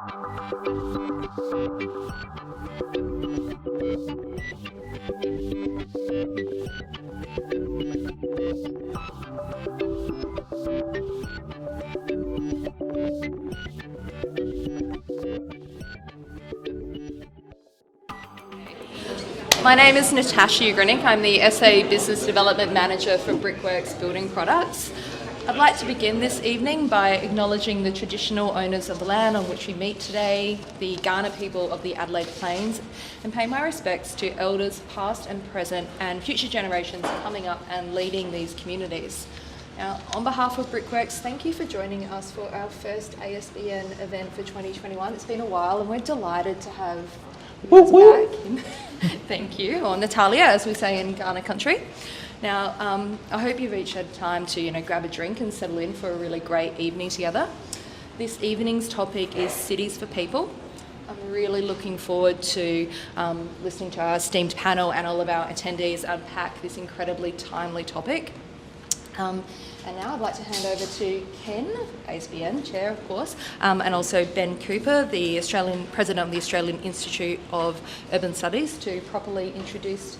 My name is Natasha Ugrinic. I'm the SA Business Development Manager for Brickworks Building Products. I'd like to begin this evening by acknowledging the traditional owners of the land on which we meet today, the Kaurna people of the Adelaide Plains, and pay my respects to elders past and present and future generations coming up and leading these communities. Now, on behalf of Brickworks, thank you for joining us for our first ASBN event for 2021. It's been a while and we're delighted to have you back. Thank you, or Natalia, as we say in Kaurna country. Now, I hope you've each had time to, grab a drink and settle in for a really great evening together. This evening's topic is Cities for People. I'm really looking forward to listening to our esteemed panel and all of our attendees unpack this incredibly timely topic. And now I'd like to hand over to Ken, ASBN Chair, of course, and also Ben Cooper, the President of the Australian Institute of Urban Studies, to properly introduce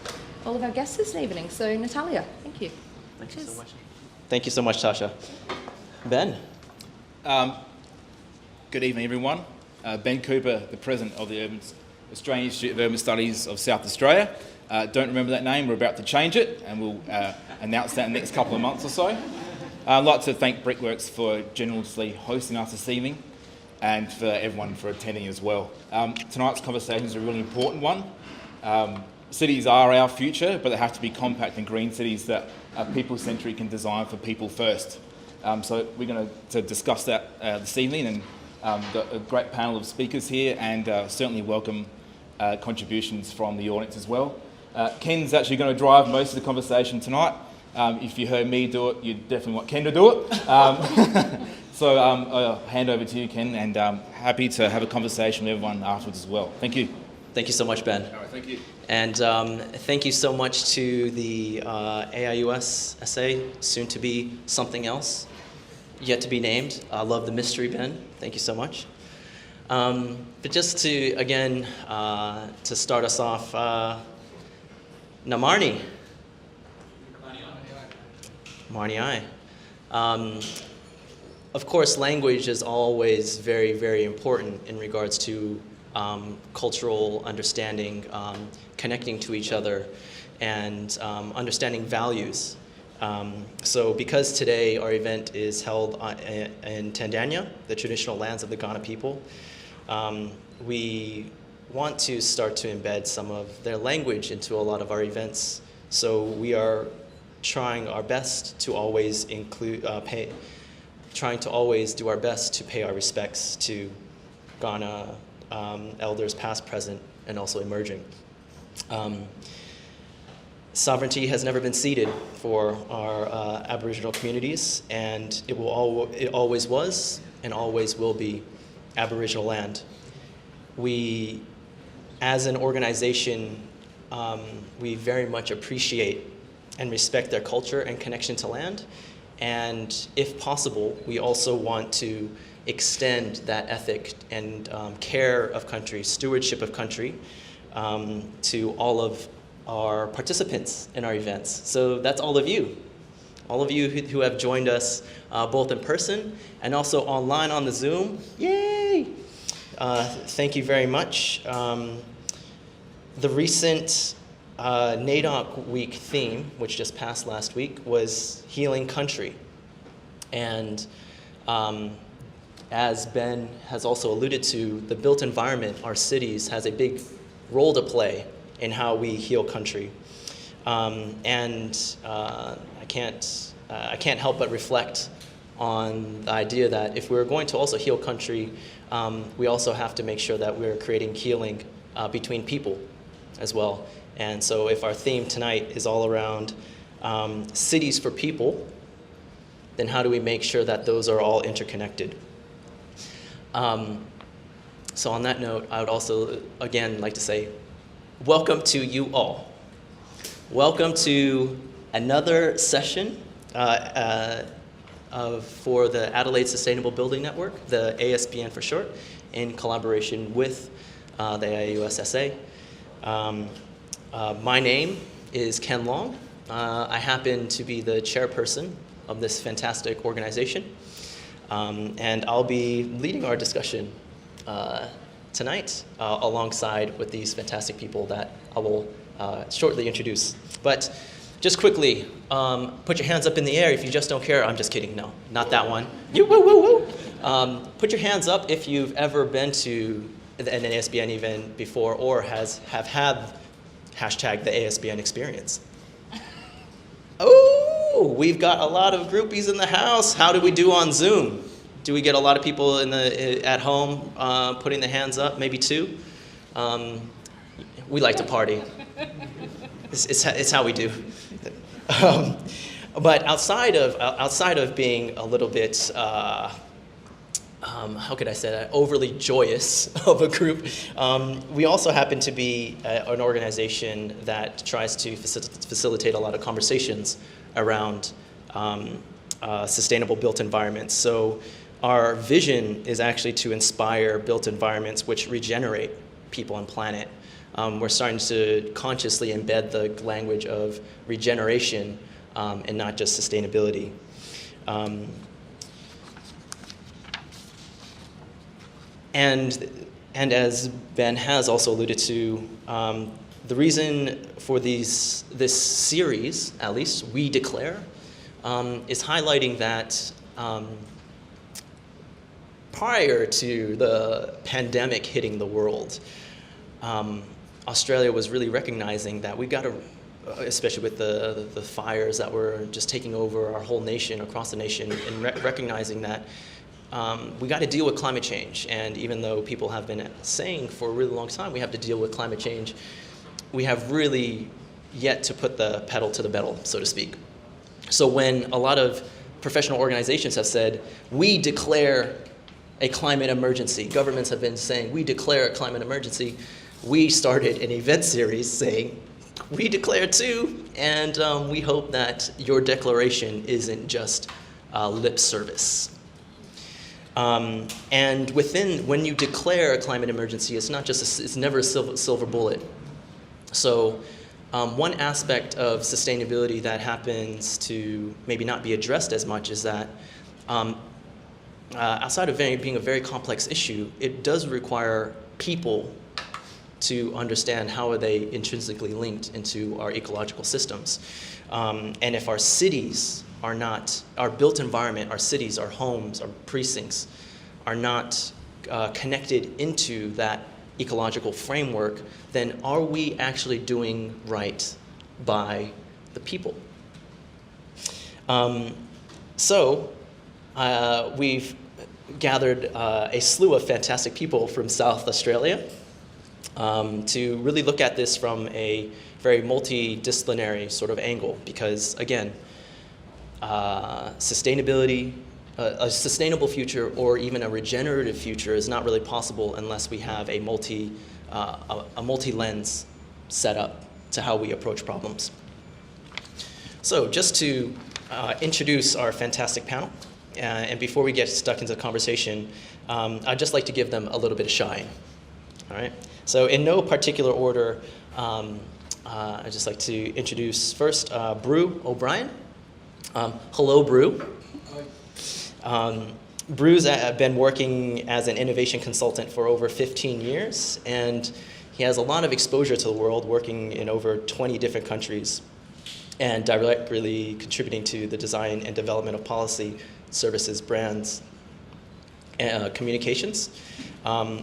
all of our guests this evening. So, Natalia, thank you. Thank you so much. Thank you so much, Tasha. Ben. Good evening, everyone. Ben Cooper, the President of the Australian Institute of Urban Studies of South Australia. Don't remember that name, we're about to change it, and we'll announce that in the next couple of months or so. I'd like to thank Brickworks for generously hosting us this evening and for everyone for attending as well. Tonight's conversation is a really important one. Cities are our future, but they have to be compact and green cities that are people-centric and designed for people first. So we're going to discuss that this evening, and got a great panel of speakers here, and certainly welcome contributions from the audience as well. Ken's actually going to drive most of the conversation tonight. If you heard me do it, you definitely want Ken to do it. So I'll hand over to you, Ken, and happy to have a conversation with everyone afterwards as well. Thank you. Thank you so much, Ben. All right, thank you. And thank you so much to the AIUS SA, soon to be something else, yet to be named. I love the mystery, Ben. Thank you so much. But just to, again, to start us off, Namarni. Marnie I. Of course, language is always very, very important in regards to cultural understanding, connecting to each other, and understanding values. So because today our event is held in Tandanya, the traditional lands of the Kaurna people, we want to start to embed some of their language into a lot of our events. So we are trying our best to always trying to always do our best to pay our respects to Kaurna elders past, present, and also emerging. Sovereignty has never been ceded for our Aboriginal communities, and it always was and always will be Aboriginal land. We, as an organization, we very much appreciate and respect their culture and connection to land. And if possible, we also want to extend that ethic and care of country, stewardship of country, to all of our participants in our events. So that's all of you who have joined us both in person and also online on the Zoom. Yay! Thank you very much. The recent NAIDOC Week theme, which just passed last week, was Healing Country. And as Ben has also alluded to, the built environment, our cities, has a big role to play in how we heal country. And I can't help but reflect on the idea that if we're going to also heal country, we also have to make sure that we're creating healing between people as well. And so if our theme tonight is all around cities for people, then how do we make sure that those are all interconnected? So on that note, I would also, again, like to say, welcome to you all. Welcome to another session for the Adelaide Sustainable Building Network, the ASBN for short. in collaboration with the AIUSSA. My name is Ken Long. I happen to be the chairperson of this fantastic organization, and I'll be leading our discussion tonight alongside with these fantastic people that I will shortly introduce. But just quickly, put your hands up in the air if you just don't care. I'm just kidding. No, not that one. You woo woo woo. Put your hands up if you've ever been to an ASBN event before or have had hashtag the ASBN experience. Oh, we've got a lot of groupies in the house. How do we do on Zoom? Do we get a lot of people at home putting their hands up? Maybe two. We like to party. It's how we do. But outside of being a little bit, how could I say that, overly joyous of a group, we also happen to be an organization that tries to facilitate a lot of conversations around sustainable built environments. So our vision is actually to inspire built environments which regenerate people and planet. We're starting to consciously embed the language of regeneration and not just sustainability. And as Ben has also alluded to, the reason for this series, at least, We Declare, is highlighting that prior to the pandemic hitting the world, Australia was really recognizing that we got to, especially with the fires that were just taking over our whole nation, across the nation, and recognizing that we got to deal with climate change. And even though people have been saying for a really long time we have to deal with climate change, we have really yet to put the pedal to the metal, so to speak. So when a lot of professional organizations have said, we declare a climate emergency, governments have been saying, we declare a climate emergency, we started an event series saying, we declare too, and we hope that your declaration isn't just lip service. And when you declare a climate emergency, it's not just it's never a silver bullet. So one aspect of sustainability that happens to maybe not be addressed as much is that outside of being a very complex issue, it does require people to understand how are they intrinsically linked into our ecological systems. And if our cities are not, our built environment, our cities, our homes, our precincts are not connected into that ecological framework, then are we actually doing right by the people? So we've gathered a slew of fantastic people from South Australia to really look at this from a very multidisciplinary sort of angle, because again, sustainability, a sustainable future or even a regenerative future is not really possible unless we have a multi-lens set up to how we approach problems. So just to introduce our fantastic panel, and before we get stuck into the conversation, I'd just like to give them a little bit of shine. All right. So in no particular order, I'd just like to introduce first Brew O'Brien. Hello, Brew. Brew's been working as an innovation consultant for over 15 years, and he has a lot of exposure to the world, working in over 20 different countries, and directly contributing to the design and development of policy, services, brands, and communications.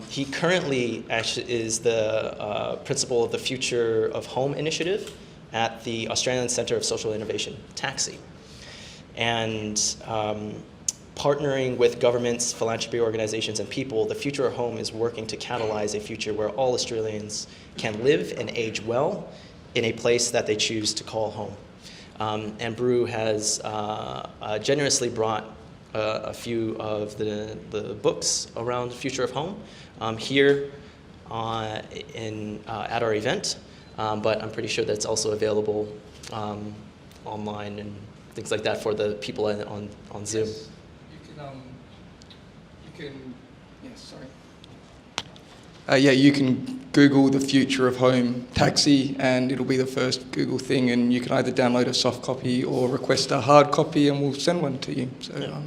He currently actually is the principal of the Future of Home initiative at the Australian Centre of Social Innovation, TAXI. And partnering with governments, philanthropy organizations, and people, the Future of Home is working to catalyze a future where all Australians can live and age well in a place that they choose to call home. And Brew has generously brought a few of the books around the Future of Home here at our event, but I'm pretty sure that's also available online and things like that for the people on Zoom. Yes. You can, yes, sorry. you can Google the future of home taxi, and it'll be the first Google thing, and you can either download a soft copy or request a hard copy, and we'll send one to you. So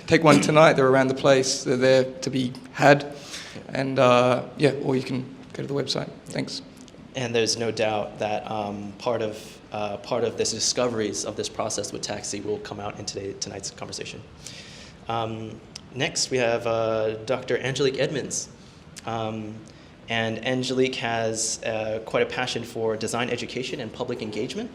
take one tonight. They're around the place. They're there to be had, and or you can go to the website. Thanks. And there's no doubt that part of this discoveries of this process with taxi will come out in tonight's conversation. Next, we have Dr. Angelique Edmonds. And Angelique has quite a passion for design education and public engagement,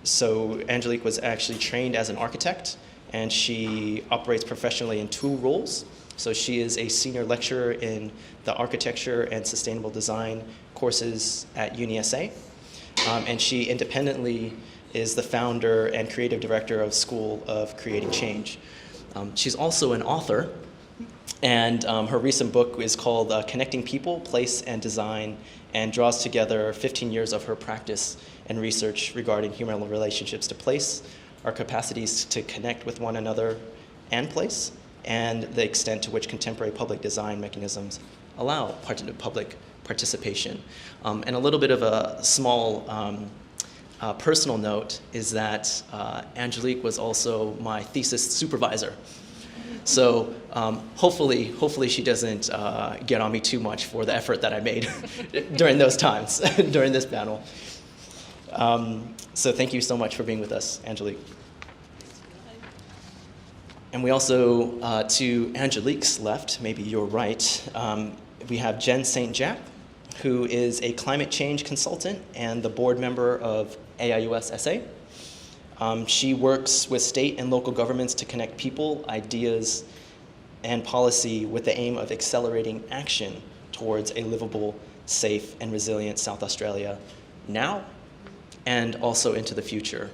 so Angelique was actually trained as an architect, and she operates professionally in 2 roles. So she is a senior lecturer in the architecture and sustainable design courses at UniSA, and she independently is the founder and creative director of School of Creating Change. She's also an author, and her recent book is called Connecting People, Place, and Design, and draws together 15 years of her practice and research regarding human relationships to place, our capacities to connect with one another and place, and the extent to which contemporary public design mechanisms allow public participation. And a little bit of a small personal note is that Angelique was also my thesis supervisor. So hopefully she doesn't get on me too much for the effort that I made during those times, during this panel. So thank you so much for being with us, Angelique. And we also, to Angelique's left, maybe your right, we have Jen St. Jack, who is a climate change consultant and the board member of AIUS SA. She works with state and local governments to connect people, ideas, and policy with the aim of accelerating action towards a livable, safe, and resilient South Australia now and also into the future.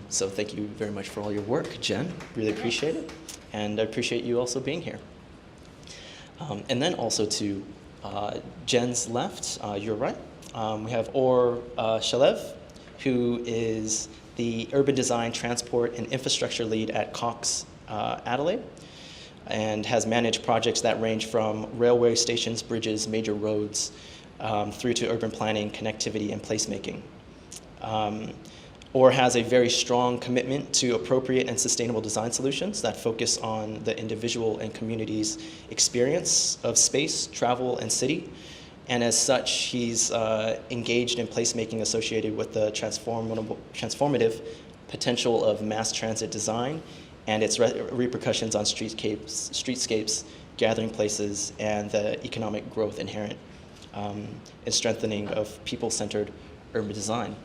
So thank you very much for all your work, Jen. Really appreciate it. And I appreciate you also being here. And then also to Jen's left, your right, we have Or Shalev, who is the Urban Design, Transport, and Infrastructure Lead at Cox Adelaide, and has managed projects that range from railway stations, bridges, major roads, through to urban planning, connectivity, and placemaking. Or has a very strong commitment to appropriate and sustainable design solutions that focus on the individual and community's experience of space, travel, and city. And as such, he's engaged in placemaking associated with the transformative potential of mass transit design and its repercussions on streetscapes, gathering places, and the economic growth inherent in strengthening of people-centered urban design.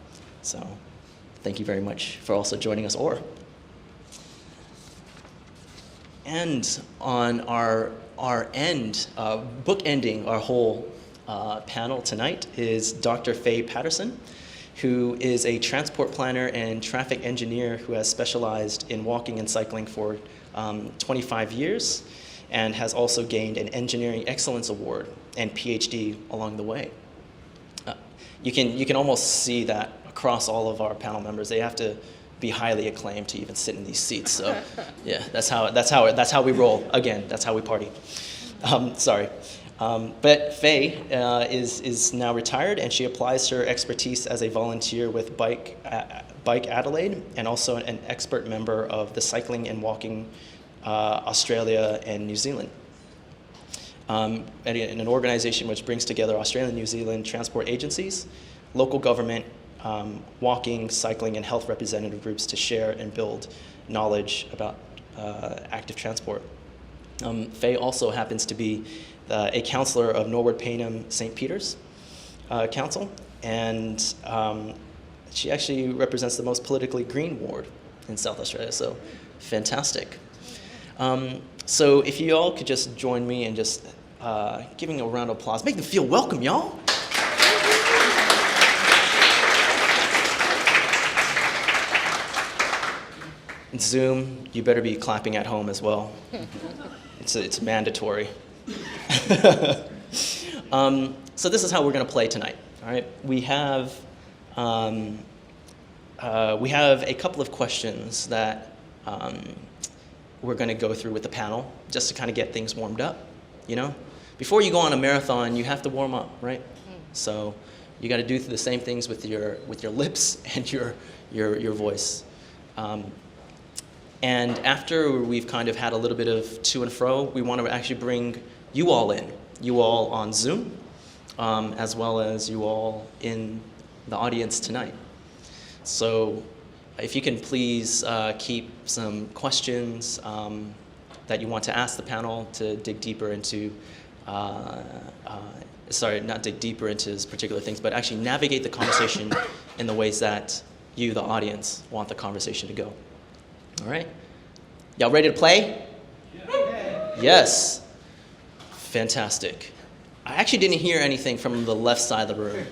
So thank you very much for also joining us, Or. And on our end, bookending our whole panel tonight is Dr. Faye Patterson, who is a transport planner and traffic engineer who has specialized in walking and cycling for 25 years and has also gained an Engineering Excellence Award and PhD along the way. You can almost see that across all of our panel members. They have to be highly acclaimed to even sit in these seats. So yeah, that's how we roll. Again, that's how we party. Sorry. But Faye is now retired, and she applies her expertise as a volunteer with Bike Adelaide, and also an expert member of the Cycling and Walking Australia and New Zealand, and an organization which brings together Australian and New Zealand transport agencies, local government, walking, cycling, and health representative groups to share and build knowledge about active transport. Faye also happens to be a councillor of Norwood Payneham St. Peter's Council, and she actually represents the most politically green ward in South Australia, so fantastic. So if you all could just join me in just giving a round of applause. Make them feel welcome, y'all. And Zoom, you better be clapping at home as well. It's mandatory. So this is how we're going to play tonight. All right, we have a couple of questions that we're going to go through with the panel just to kind of get things warmed up. you know? Before you go on a marathon, you have to warm up, right? So you got to do the same things with your lips and your voice. And after we've kind of had a little bit of to and fro, we want to actually bring you all in, you all on Zoom, as well as you all in the audience tonight. So if you can please keep some questions that you want to ask the panel to dig deeper into, sorry, not dig deeper into particular things, but actually navigate the conversation in the ways that you, the audience, want the conversation to go. All right? Y'all ready to play? Yes. Fantastic. I actually didn't hear anything from the left side of the room.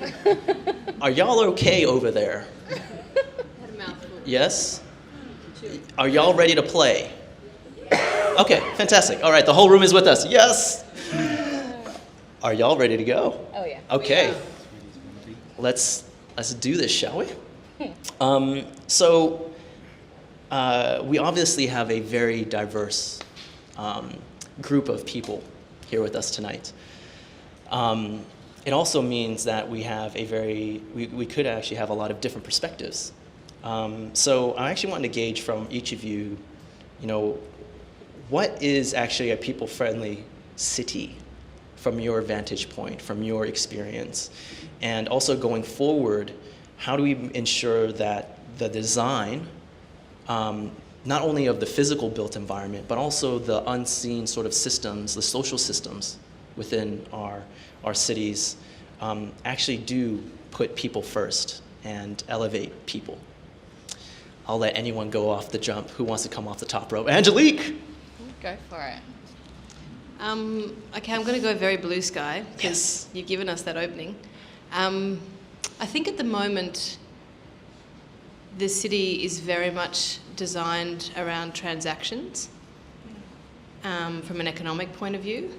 Are y'all okay over there? Yes? Are y'all ready to play? Okay, fantastic. All right, the whole room is with us. Yes! Are y'all ready to go? Oh, yeah. Okay. Let's do this, shall we? So we obviously have a very diverse group of people here with us tonight. It also means that we have we could actually have a lot of different perspectives. So I actually wanted to gauge from each of you, what is actually a people-friendly city from your vantage point, from your experience? And also going forward, how do we ensure that the design, not only of the physical built environment, but also the unseen sort of systems, the social systems within our cities, actually do put people first and elevate people? I'll let anyone go off the jump. Who wants to come off the top rope? Angelique! Go for it. Okay, I'm going to go very blue sky, because you've given us that opening. I think at the moment, the city is very much designed around transactions from an economic point of view.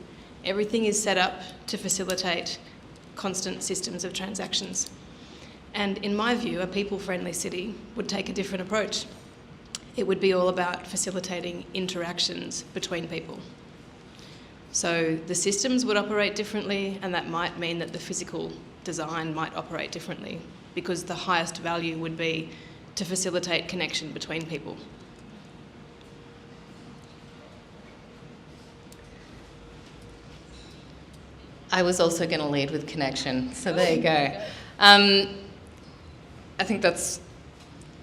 Everything is set up to facilitate constant systems of transactions. And in my view, a people-friendly city would take a different approach. It would be all about facilitating interactions between people. So the systems would operate differently, and that might mean that the physical design might operate differently, because the highest value would be to facilitate connection between people. I was also going to lead with connection, so there you go. I think that's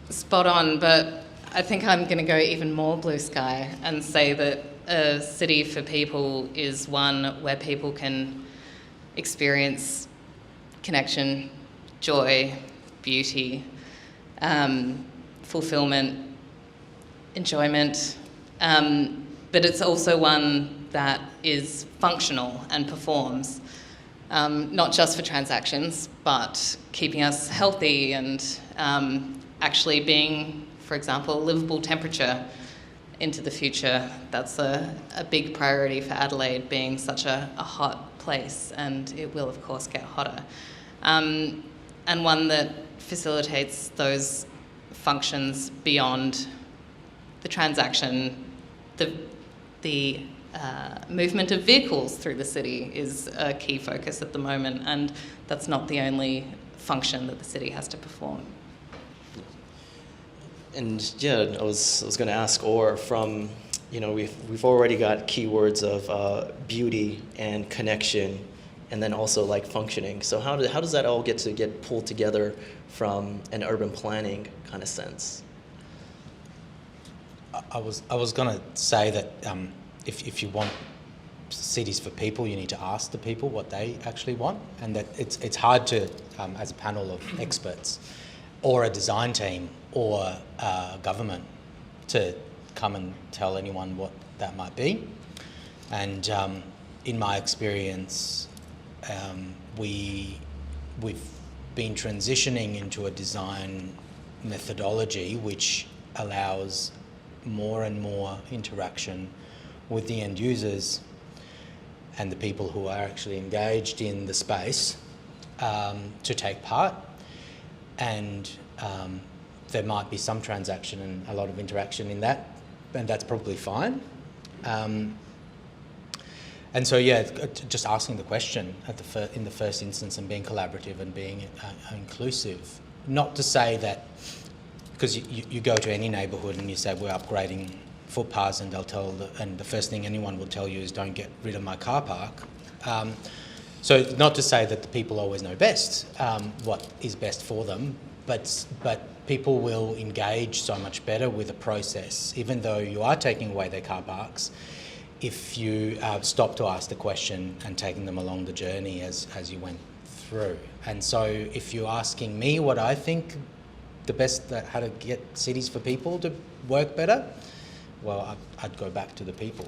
spot on, but I think I'm going to go even more blue sky and say that a city for people is one where people can experience connection, joy, beauty, fulfillment, enjoyment, but it's also one that is functional and performs, not just for transactions, but keeping us healthy and actually being, for example, livable temperature into the future. That's a big priority for Adelaide, being such a hot place, and it will, of course, get hotter. And one that facilitates those functions beyond the transaction. The movement of vehicles through the city is a key focus at the moment, and that's not the only function that the city has to perform. And yeah, I was going to ask Orr from, we've already got keywords of beauty and connection, and then also like functioning. So how does that all get pulled together from an urban planning kind of sense? I was going to say that if you want cities for people, you need to ask the people what they actually want, and that it's hard to, as a panel of experts, or a design team, or government, to come and tell anyone what that might be. And in my experience, we've been transitioning into a design methodology which allows more and more interaction with the end users and the people who are actually engaged in the space to take part. And there might be some transaction and a lot of interaction in that, and that's probably fine. And so, yeah, just asking the question in the first instance and being collaborative and being inclusive. Not to say that, because you go to any neighbourhood and you say we're upgrading footpaths, and the first thing anyone will tell you is don't get rid of my car park. So not to say that the people always know best what is best for them, but people will engage so much better with a process, even though you are taking away their car parks, if you stop to ask the question and taking them along the journey as you went through. And so if you're asking me what I think the best, how to get cities for people to work better, well, I'd go back to the people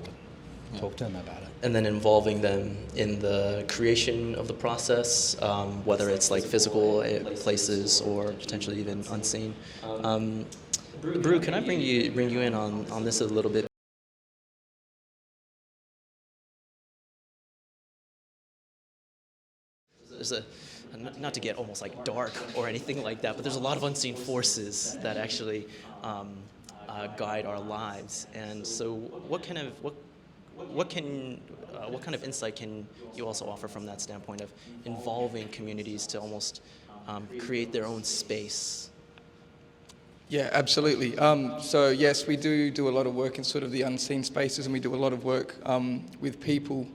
and talk to them about it. And then involving them in the creation of the process, whether it's like physical places or potentially even unseen. Brew, can I bring you in on this a little bit? There's not to get almost like dark or anything like that, but there's a lot of unseen forces that actually guide our lives. And so, what kind of insight can you also offer from that standpoint of involving communities to almost create their own space? Yeah, absolutely. So yes, we do a lot of work in sort of the unseen spaces, and we do a lot of work with people.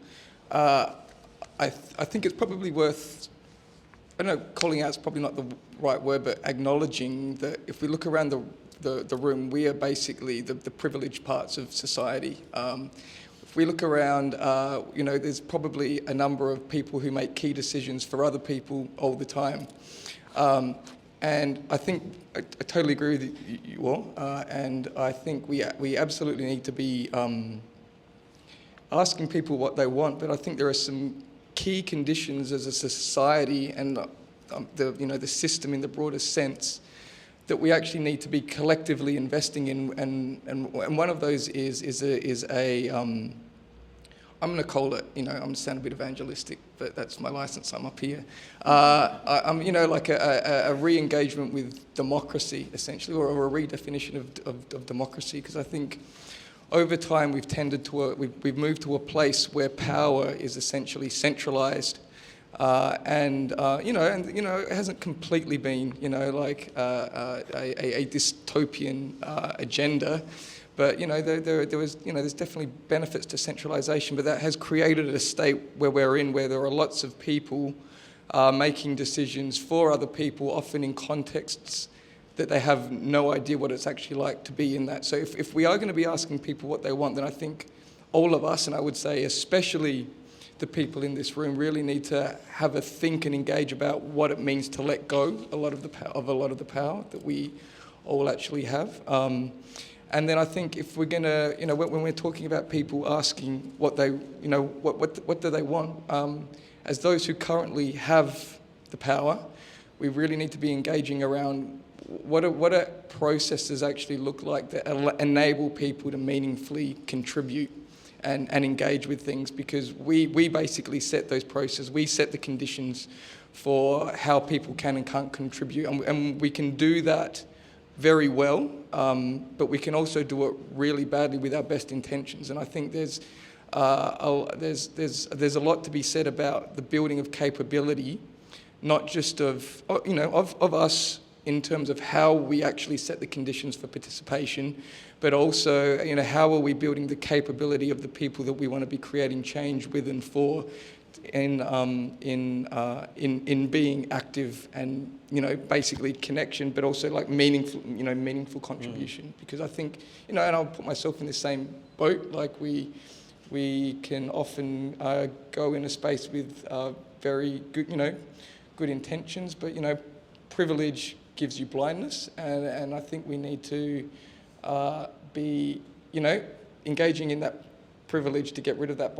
I think it's probably worth, I don't know, calling out is probably not the right word, but acknowledging that if we look around the room, we are basically the privileged parts of society. If we look around, there's probably a number of people who make key decisions for other people all the time. And I think I totally agree with you all, and I think we absolutely need to be asking people what they want, but I think there are some key conditions as a society and the system in the broadest sense that we actually need to be collectively investing in, and one of those is a I'm going to call it, I'm going to sound a bit evangelistic, but that's my license, I'm up here. I'm like a re-engagement with democracy, essentially, or a redefinition of democracy, because I think over time we've we've moved to a place where power is essentially centralised, and it hasn't completely been, a dystopian agenda. But there's definitely benefits to centralisation, but that has created a state where we're in, where there are lots of people making decisions for other people, often in contexts that they have no idea what it's actually like to be in that. So if we are going to be asking people what they want, then I think all of us, and I would say especially the people in this room, really need to have a think and engage about what it means to let go a lot of the power that we all actually have. And then I think if we're going to, when we're talking about people asking what they, what do they want, as those who currently have the power, we really need to be engaging around what do processes actually look like that enable people to meaningfully contribute and engage with things, because we basically set those processes, we set the conditions for how people can and can't contribute, and we can do that very well, but we can also do it really badly with our best intentions. And I think there's a lot to be said about the building of capability, not just of us in terms of how we actually set the conditions for participation, but also how are we building the capability of the people that we want to be creating change with and for, in being active and basically connection, but also like meaningful contribution. Because I think and I'll put myself in the same boat. Like we can often go in a space with very good good intentions, but privilege gives you blindness, and I think we need to be engaging in that privilege to get rid of that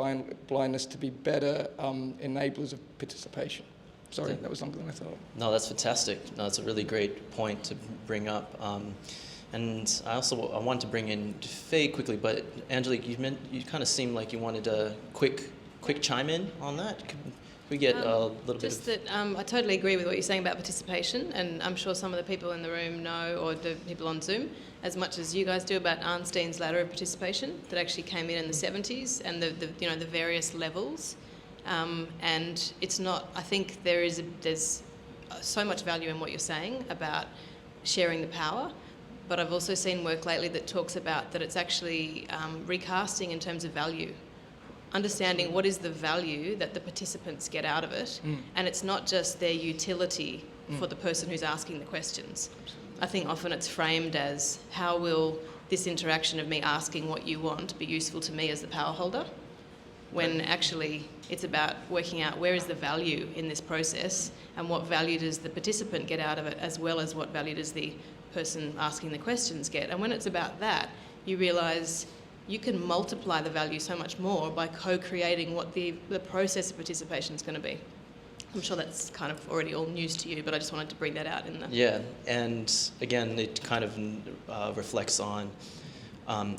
blindness, to be better enablers of participation. Sorry, that was longer than I thought. No, that's fantastic. No, that's a really great point to bring up. And I want to bring in Faye quickly, but Angelique, you kind of seemed like you wanted a quick chime in on that. Could we get a little Just bit of... that I totally agree with what you're saying about participation, and I'm sure some of the people in the room know, or the people on Zoom, as much as you guys do, about Arnstein's ladder of participation that actually came in the 70s, and the various levels. And it's not. I think there's so much value in what you're saying about sharing the power. But I've also seen work lately that talks about that it's actually recasting in terms of value. Understanding what is the value that the participants get out of it, and it's not just their utility for the person who's asking the questions. I think often it's framed as, how will this interaction of me asking what you want be useful to me as the power holder? When actually it's about working out where is the value in this process, and what value does the participant get out of it, as well as what value does the person asking the questions get. And when it's about that, you realise you can multiply the value so much more by co-creating what the process of participation is going to be. I'm sure that's kind of already all news to you, but I just wanted to bring that out in the... Yeah, and again, it kind of reflects on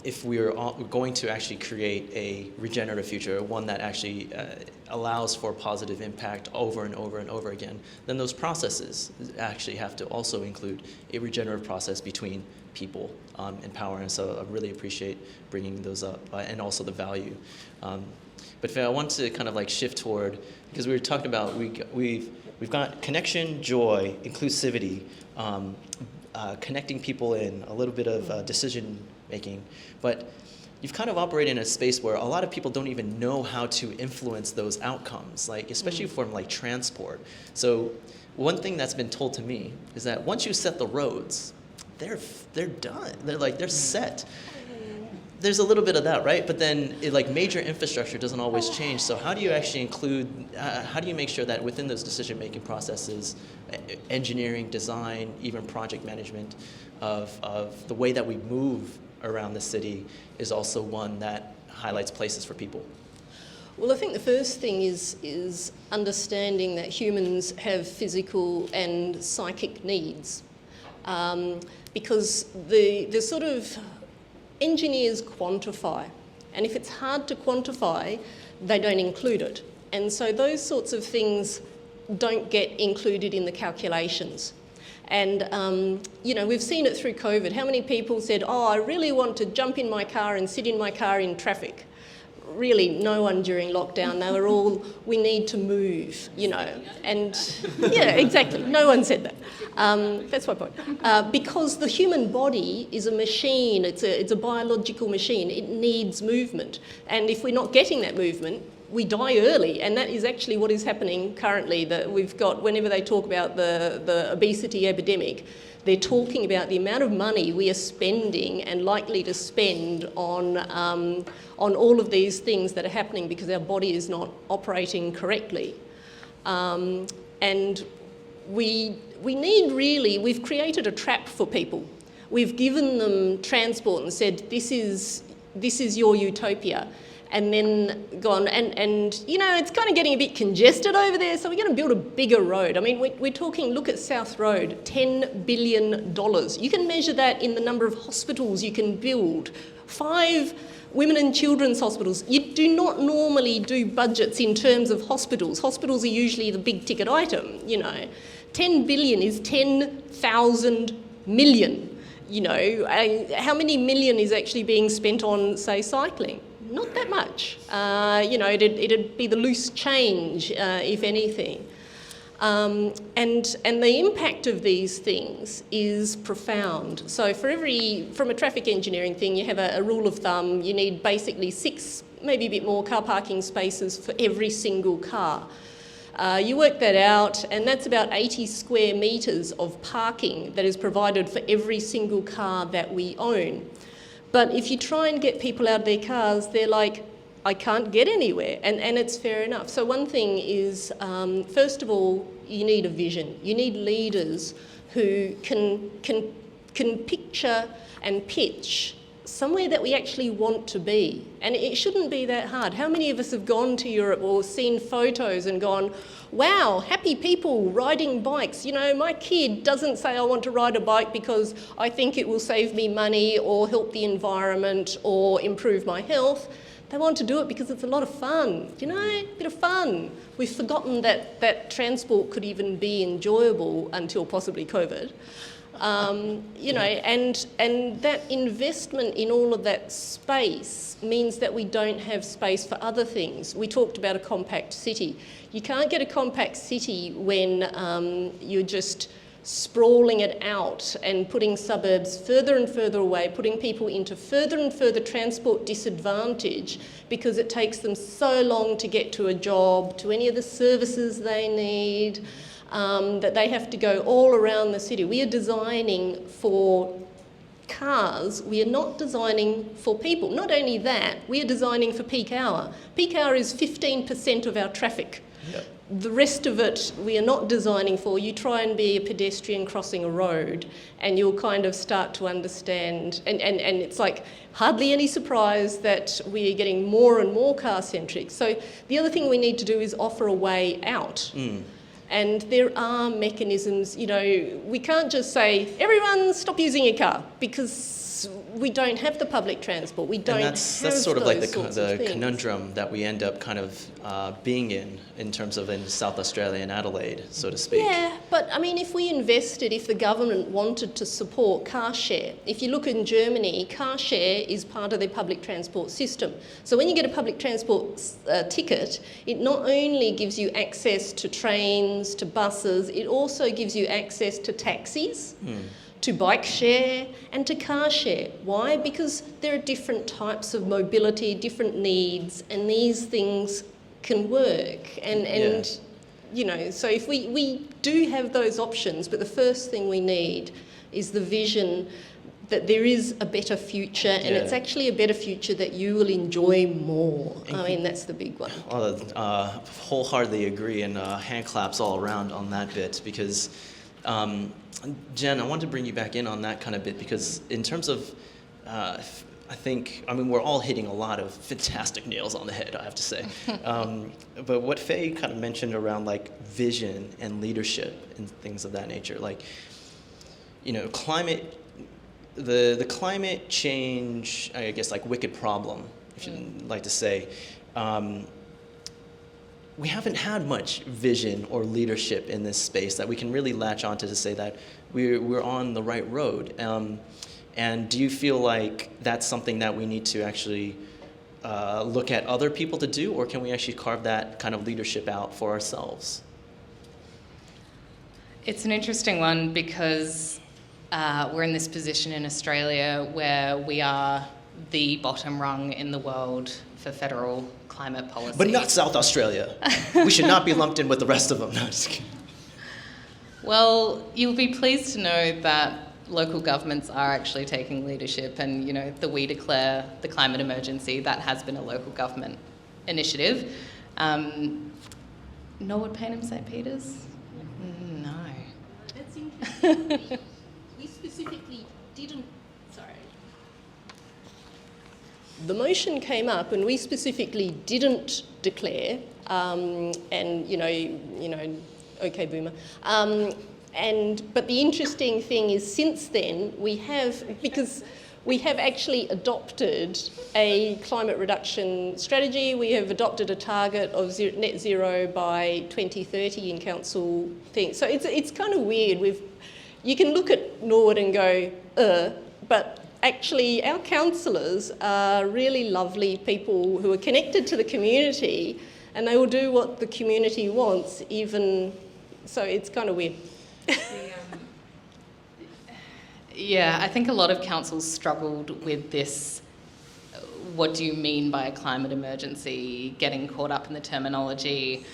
if we're going to actually create a regenerative future, one that actually allows for positive impact over and over and over again, then those processes actually have to also include a regenerative process between people and power. And so I really appreciate bringing those up, and also the value. But Faye, I want to kind of like shift toward, because we were talking about we've got connection, joy, inclusivity, connecting people in, a little bit of decision making, but you've kind of operated in a space where a lot of people don't even know how to influence those outcomes, like especially from like transport. So one thing that's been told to me is that once you set the roads, they're done. They're set. There's a little bit of that, right? But then like major infrastructure doesn't always change. So how do you actually include, how do you make sure that within those decision-making processes, engineering, design, even project management of the way that we move around the city is also one that highlights places for people? Well, I think the first thing is understanding that humans have physical and psychic needs. Because the sort of engineers quantify, and if it's hard to quantify, they don't include it. And so those sorts of things don't get included in the calculations. And, we've seen it through COVID. How many people said, oh, I really want to jump in my car and sit in my car in traffic? Really, no one during lockdown. They were all, we need to move, And, yeah, exactly. No one said that. That's my point. Because the human body is a machine. It's a biological machine. It needs movement. And if we're not getting that movement, we die early, and that is actually what is happening currently. That we've got, whenever they talk about the obesity epidemic, they're talking about the amount of money we are spending and likely to spend on all of these things that are happening because our body is not operating correctly. And we need really, we've created a trap for people. We've given them transport and said, this is your utopia. And then gone, and it's kind of getting a bit congested over there, so we're going to build a bigger road. I mean, we're talking, look at South Road, $10 billion. You can measure that in the number of hospitals you can build. 5 women and children's hospitals. You do not normally do budgets in terms of hospitals. Hospitals are usually the big ticket item, 10 billion is 10,000 million, How many million is actually being spent on, say, cycling? Not that much. It'd be the loose change, if anything. And the impact of these things is profound. So from a traffic engineering thing, you have a rule of thumb. You need basically 6, maybe a bit more, car parking spaces for every single car. You work that out, and that's about 80 square metres of parking that is provided for every single car that we own. But if you try and get people out of their cars, they're like, I can't get anywhere, and it's fair enough. So one thing is, first of all, you need a vision. You need leaders who can picture and pitch somewhere that we actually want to be. And it shouldn't be that hard. How many of us have gone to Europe or seen photos and gone, wow, happy people riding bikes. My kid doesn't say I want to ride a bike because I think it will save me money or help the environment or improve my health. They want to do it because it's a lot of fun, a bit of fun. We've forgotten that transport could even be enjoyable until possibly COVID. And that investment in all of that space means that we don't have space for other things. We talked about a compact city. You can't get a compact city when you're just sprawling it out and putting suburbs further and further away, putting people into further and further transport disadvantage because it takes them so long to get to a job, to any of the services they need, that they have to go all around the city. We are designing for cars, we are not designing for people. Not only that, we are designing for peak hour. Peak hour is 15% of our traffic. Yep. The rest of it we are not designing for. You try and be a pedestrian crossing a road and you'll kind of start to understand, and it's like hardly any surprise that we are getting more and more car-centric. So the other thing we need to do is offer a way out. And there are mechanisms, we can't just say, everyone stop using your car, because we don't have the public transport. We don't that's sort of those like sorts the of things. conundrum that we end up kind of being in terms of in South Australia and Adelaide, so to speak. Yeah, but I mean, if the government wanted to support car share, if you look in Germany, car share is part of their public transport system. So when you get a public transport ticket, it not only gives you access to trains, to buses, it also gives you access to taxis, to bike share and to car share. Why? Because there are different types of mobility, different needs, and these things can work. So if we do have those options, but the first thing we need is the vision that there is a better future, and it's actually a better future that you will enjoy more. I mean, that's the big one. Wholeheartedly agree, and hand claps all around on that bit, because Jen, I wanted to bring you back in on that kind of bit, because in terms of, we're all hitting a lot of fantastic nails on the head, I have to say. But what Faye kind of mentioned around like vision and leadership and things of that nature, like, climate, the climate change, I guess, like wicked problem, if you'd like to say, we haven't had much vision or leadership in this space that we can really latch onto to say that we're on the right road. And do you feel like that's something that we need to actually look at other people to do, or can we actually carve that kind of leadership out for ourselves? It's an interesting one because we're in this position in Australia where we are the bottom rung in the world for federal climate policy. But not South Australia. We should not be lumped in with the rest of them. No, just kidding. Well, you'll be pleased to know that local governments are actually taking leadership, and the We Declare the Climate Emergency, that has been a local government initiative. Norwood, Payneham, St. Peters? No. That's interesting. We specifically didn't. Sorry. The motion came up, and we specifically didn't declare. Okay, boomer. But the interesting thing is, since then we have actually adopted a climate reduction strategy. We have adopted a target of net zero by 2030 in council things. So it's kind of weird. You can look at Norwood and go, but actually our councillors are really lovely people who are connected to the community, and they will do what the community wants, even. So it's kind of weird. Yeah, I think a lot of councils struggled with this. What do you mean by a climate emergency? Getting caught up in the terminology,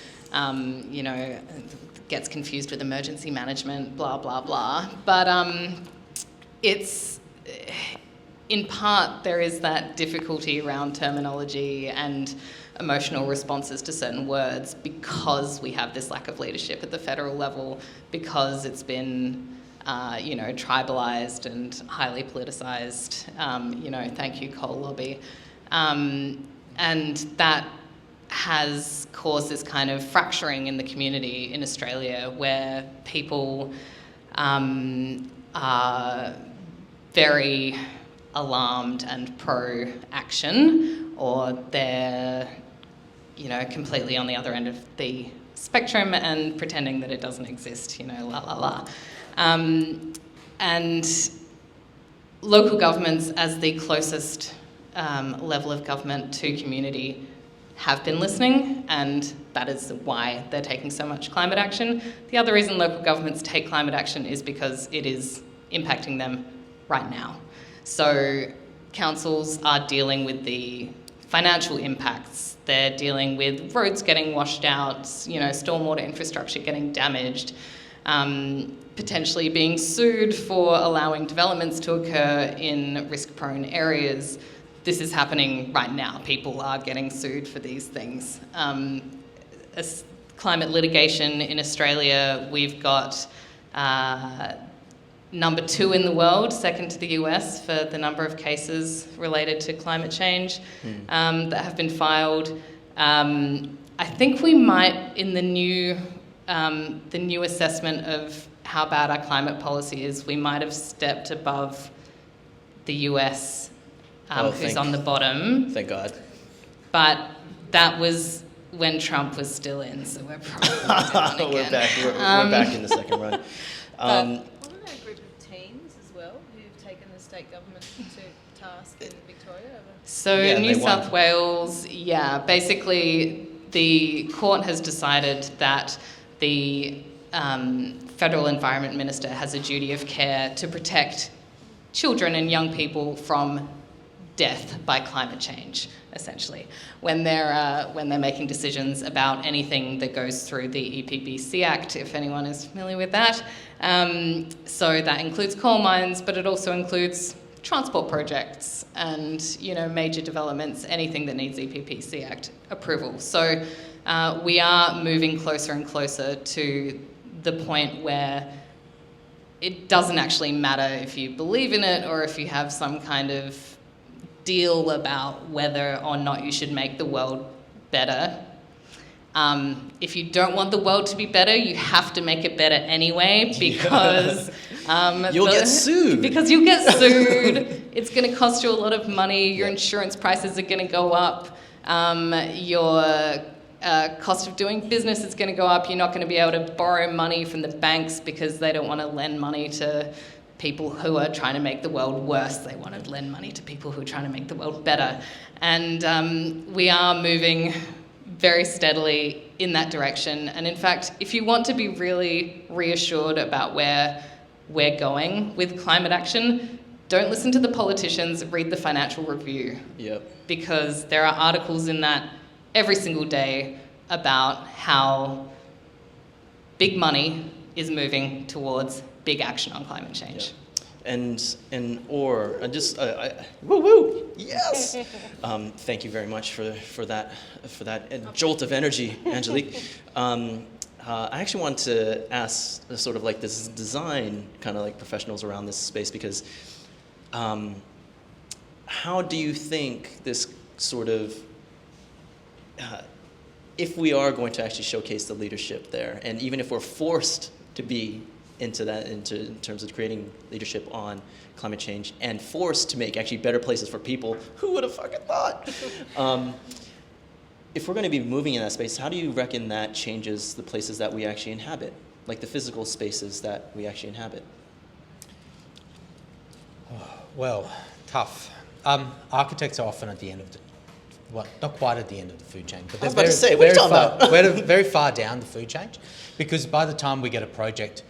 gets confused with emergency management, blah, blah, blah. But it's, in part, there is that difficulty around terminology and emotional responses to certain words because we have this lack of leadership at the federal level, because it's been tribalised and highly politicised, thank you, coal lobby. And that has caused this kind of fracturing in the community in Australia, where people are very alarmed and pro-action, or they're, completely on the other end of the spectrum and pretending that it doesn't exist, la la la. And local governments, as the closest level of government to community, have been listening, and that is why they're taking so much climate action. The other reason local governments take climate action is because it is impacting them right now. So councils are dealing with the financial impacts. They're dealing with roads getting washed out, stormwater infrastructure getting damaged, potentially being sued for allowing developments to occur in risk-prone areas. This is happening right now. People are getting sued for these things. As climate litigation in Australia, we've got number 2 in the world, second to the US, for the number of cases related to climate change that have been filed. I think we might, in the new assessment of how bad our climate policy is, we might have stepped above the US, who's on the bottom. Thank God. But that was when Trump was still in, so we're probably on again. We're back in the second run. Wasn't there a group of teams as well who've taken the state government to task in Victoria? So New South Wales, basically the court has decided that the Federal Environment Minister has a duty of care to protect children and young people from death by climate change, essentially, when they're making decisions about anything that goes through the EPBC Act, if anyone is familiar with that. So that includes coal mines, but it also includes transport projects and major developments, anything that needs EPBC Act approval. So we are moving closer and closer to the point where it doesn't actually matter if you believe in it or if you have some kind of deal about whether or not you should make the world better. If you don't want the world to be better, you have to make it better anyway, because you'll get sued. Because you'll get sued. It's going to cost you a lot of money. Your insurance prices are going to go up. Your cost of doing business is going to go up. You're not going to be able to borrow money from the banks because they don't want to lend money to people who are trying to make the world worse. They want to lend money to people who are trying to make the world better. And we are moving very steadily in that direction. And in fact, if you want to be really reassured about where we're going with climate action, don't listen to the politicians, read the Financial Review. Yep. Because there are articles in that every single day about how big money is moving towards big action on climate change. Yeah. Woo woo, yes. Thank you very much for that jolt of energy, Angelique. I actually want to ask sort of like this design kind of like professionals around this space, because how do you think this sort of if we are going to actually showcase the leadership there, and even if we're forced to be in terms of creating leadership on climate change and forced to make actually better places for people, who would have fucking thought? If we're going to be moving in that space, how do you reckon that changes the places that we actually inhabit, like the physical spaces that we actually inhabit? Well, tough. Architects are often at the end of not quite at the end of the food chain, but I was about to say, what are you talking about? We're very far down the food chain, because by the time we get a project,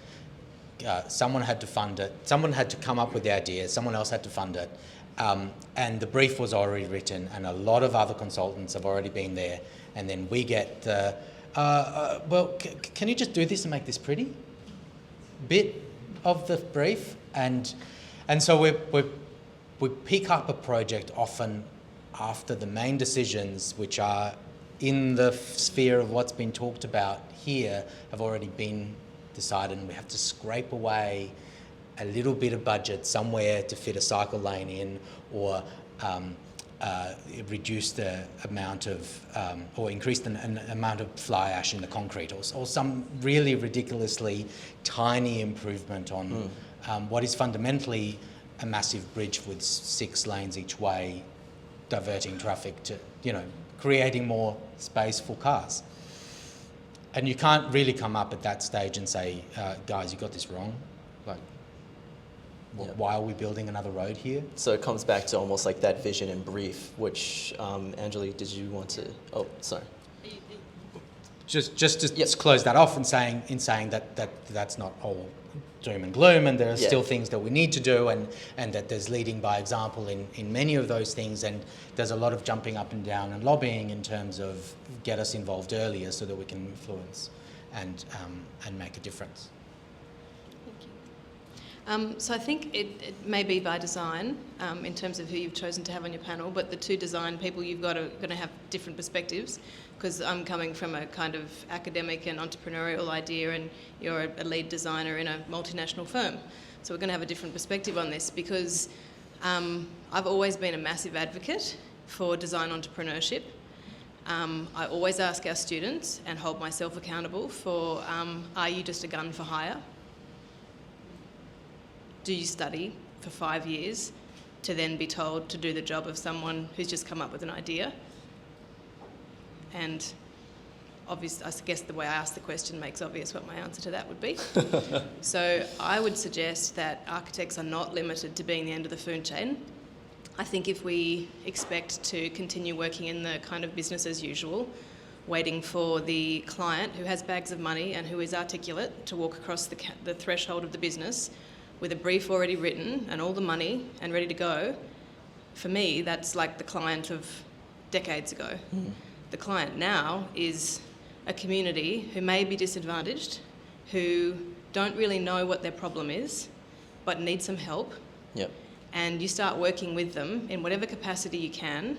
someone had to fund it, someone had to come up with the idea, someone else had to fund it, and the brief was already written, and a lot of other consultants have already been there, and then we get the, can you just do this and make this pretty? Bit of the brief, and so we pick up a project often after the main decisions, which are in the sphere of what's been talked about here, have already been decided, and we have to scrape away a little bit of budget somewhere to fit a cycle lane in, or reduce the amount of, or increase the amount of fly ash in the concrete, or some really ridiculously tiny improvement on what is fundamentally a massive bridge with 6 lanes each way diverting traffic to, creating more space for cars. And you can't really come up at that stage and say, guys, you got this wrong. Like, why are we building another road here? So it comes back to almost like that vision and brief, which, Angelique, did you want to... Oh, sorry. Just to close that off and saying that's not all doom and gloom, and there are still things that we need to do, and that there's leading by example in many of those things, and there's a lot of jumping up and down and lobbying in terms of get us involved earlier so that we can influence and make a difference. So I think it may be by design in terms of who you've chosen to have on your panel, but the two design people you've got are going to have different perspectives, because I'm coming from a kind of academic and entrepreneurial idea, and you're a lead designer in a multinational firm. So we're going to have a different perspective on this, because I've always been a massive advocate for design entrepreneurship. I always ask our students and hold myself accountable for, are you just a gun for hire? Do you study for 5 years to then be told to do the job of someone who's just come up with an idea? And obviously, I guess the way I ask the question makes obvious what my answer to that would be. So I would suggest that architects are not limited to being the end of the food chain. I think if we expect to continue working in the kind of business as usual, waiting for the client who has bags of money and who is articulate to walk across the threshold of the business with a brief already written and all the money and ready to go, for me, that's like the client of decades ago. The client now is a community who may be disadvantaged, who don't really know what their problem is, but need some help. Yep. And you start working with them in whatever capacity you can,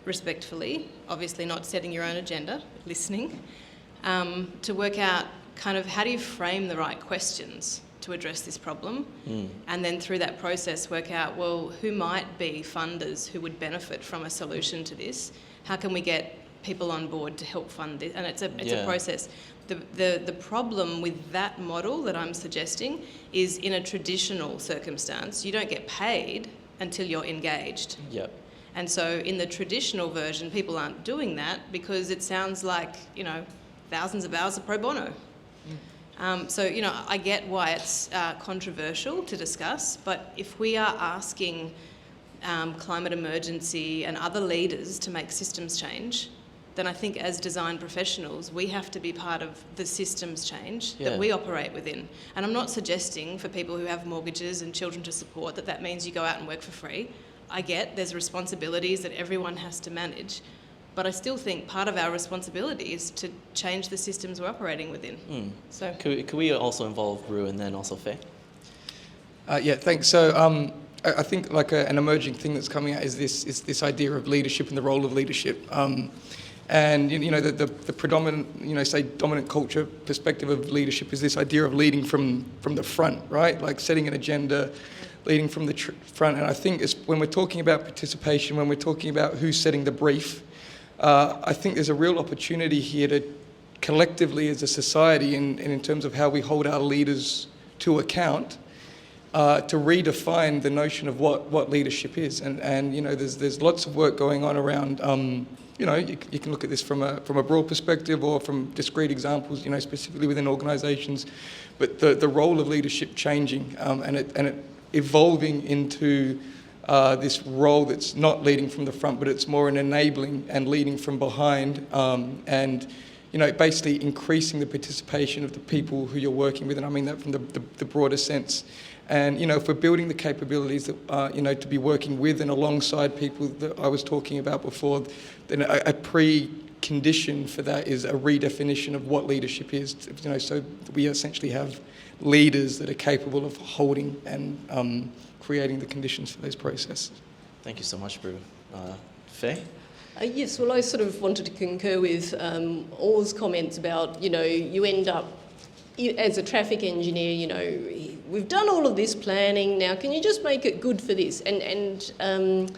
respectfully, obviously not setting your own agenda, listening, to work out kind of how do you frame the right questions to address this problem, and then through that process work out, well, who might be funders who would benefit from a solution to this? How can we get people on board to help fund this? And it's a process. The problem with that model that I'm suggesting is, in a traditional circumstance, you don't get paid until you're engaged. Yep. And so in the traditional version, people aren't doing that because it sounds like, thousands of hours of pro bono. So, I get why it's controversial to discuss, but if we are asking climate emergency and other leaders to make systems change, then I think as design professionals, we have to be part of the systems change that we operate within. And I'm not suggesting for people who have mortgages and children to support that means you go out and work for free. I get there's responsibilities that everyone has to manage. But I still think part of our responsibility is to change the systems we're operating within. So, could we also involve Rue and then also Faye? Thanks. So I think like an emerging thing that's coming out is this idea of leadership and the role of leadership. And the predominant, say dominant culture perspective of leadership is this idea of leading from the front, right? Like setting an agenda, leading from the front. And I think it's when we're talking about participation, when we're talking about who's setting the brief, I think there's a real opportunity here to collectively as a society and in terms of how we hold our leaders to account, to redefine the notion of what leadership is. And there's lots of work going on around, you can look at this from a broad perspective or from discrete examples, specifically within organisations, but the role of leadership changing and it evolving into this role that's not leading from the front, but it's more an enabling and leading from behind, and basically increasing the participation of the people who you're working with, and I mean that from the broader sense. And if we're building the capabilities that to be working with and alongside people that I was talking about before, then a precondition for that is a redefinition of what leadership is. So we essentially have leaders that are capable of holding and creating the conditions for those processes. Thank you so much, Brew. Faye? Yes, well, I sort of wanted to concur with Or's comments about, you end up, as a traffic engineer, we've done all of this planning, now can you just make it good for this? And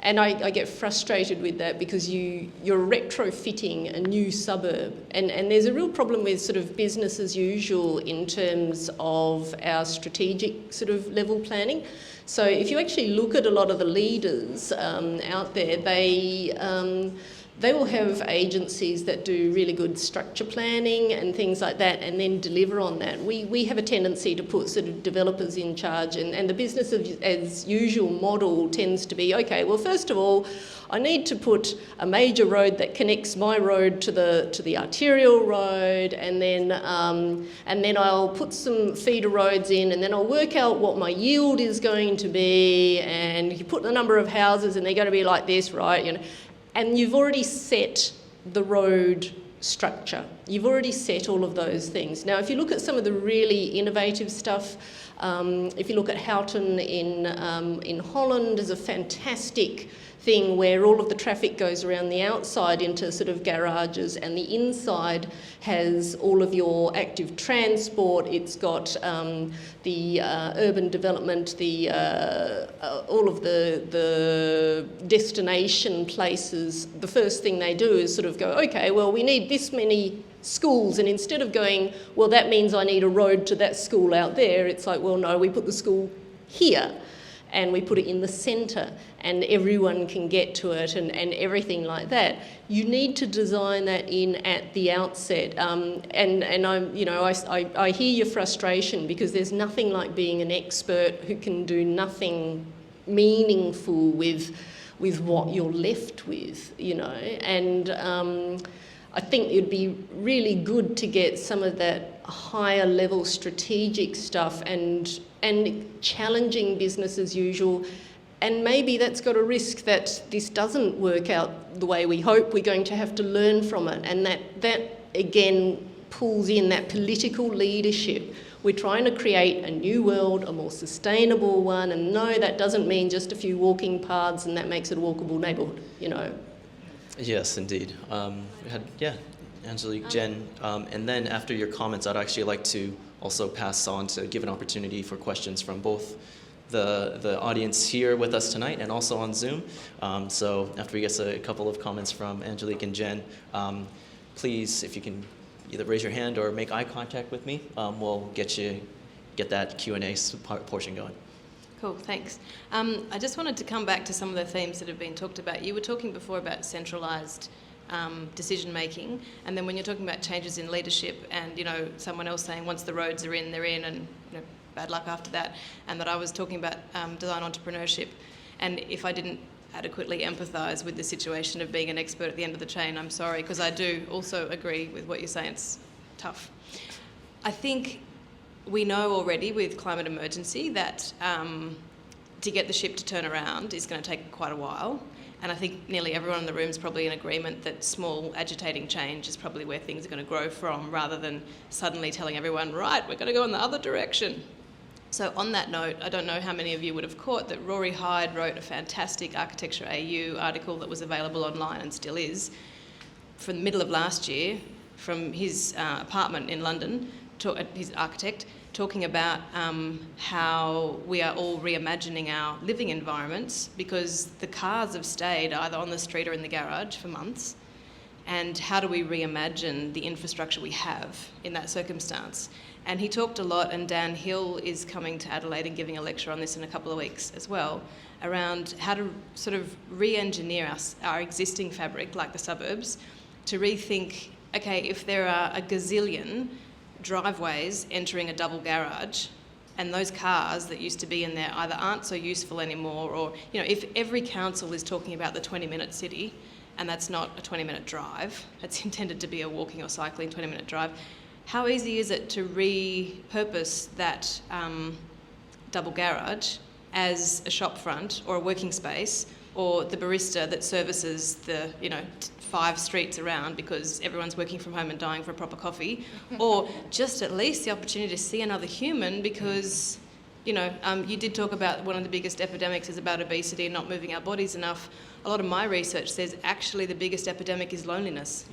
And I get frustrated with that because you're retrofitting a new suburb. And there's a real problem with sort of business as usual in terms of our strategic sort of level planning. So if you actually look at a lot of the leaders out there, they will have agencies that do really good structure planning and things like that and then deliver on that. We have a tendency to put sort of developers in charge, and the business as usual model tends to be, okay, well, first of all, I need to put a major road that connects my road to the arterial road, and then I'll put some feeder roads in, and then I'll work out what my yield is going to be, and you put the number of houses and they're going to be like this, right? You know, and you've already set the road structure. You've already set all of those things. Now, if you look at some of the really innovative stuff, if you look at Houghton in Holland, there's a fantastic thing where all of the traffic goes around the outside into sort of garages, and the inside has all of your active transport. It's got the urban development, all of the destination places. The first thing they do is sort of go, okay, well, we need this many schools, and instead of going, well, that means I need a road to that school out there, it's like, well, no, we put the school here and we put it in the centre and everyone can get to it and everything like that. You need to design that in at the outset. And I'm, you know, I hear your frustration because there's nothing like being an expert who can do nothing meaningful with what you're left with, you know. And I think it'd be really good to get some of that higher level strategic stuff and challenging business as usual. And maybe that's got a risk that this doesn't work out the way we hope. We're going to have to learn from it. And that again pulls in that political leadership. We're trying to create a new world, a more sustainable one. And no, that doesn't mean just a few walking paths and that makes it a walkable neighbourhood, you know. Yes, indeed. We had, Angelique, Jen, and then after your comments, I'd actually like to also pass on to give an opportunity for questions from both the audience here with us tonight and also on Zoom. So after we get a couple of comments from Angelique and Jen, please, if you can either raise your hand or make eye contact with me, we'll get that Q&A portion going. Cool, thanks. I just wanted to come back to some of the themes that have been talked about. You were talking before about centralised decision making, and then when you're talking about changes in leadership and, you know, someone else saying once the roads are in, they're in, and, you know, bad luck after that, and that I was talking about design entrepreneurship, and if I didn't adequately empathise with the situation of being an expert at the end of the chain, I'm sorry, because I do also agree with what you're saying. It's tough. I think we know already with climate emergency that to get the ship to turn around is going to take quite a while. And I think nearly everyone in the room is probably in agreement that small agitating change is probably where things are going to grow from, rather than suddenly telling everyone, right, we're going to go in the other direction. So on that note, I don't know how many of you would have caught that Rory Hyde wrote a fantastic Architecture AU article that was available online and still is, from the middle of last year, from his apartment in London, his architect, talking about how we are all reimagining our living environments because the cars have stayed either on the street or in the garage for months. And how do we reimagine the infrastructure we have in that circumstance? And he talked a lot, and Dan Hill is coming to Adelaide and giving a lecture on this in a couple of weeks as well, around how to sort of re-engineer our existing fabric, like the suburbs, to rethink, okay, if there are a gazillion driveways entering a double garage, and those cars that used to be in there either aren't so useful anymore, or, you know, if every council is talking about the 20-minute city, and that's not a 20-minute drive, it's intended to be a walking or cycling 20-minute drive, how easy is it to repurpose that double garage as a shop front or a working space, or the barista that services the, you know, 5 streets around because everyone's working from home and dying for a proper coffee, or just at least the opportunity to see another human because You did talk about one of the biggest epidemics is about obesity and not moving our bodies enough. A lot of my research says actually the biggest epidemic is loneliness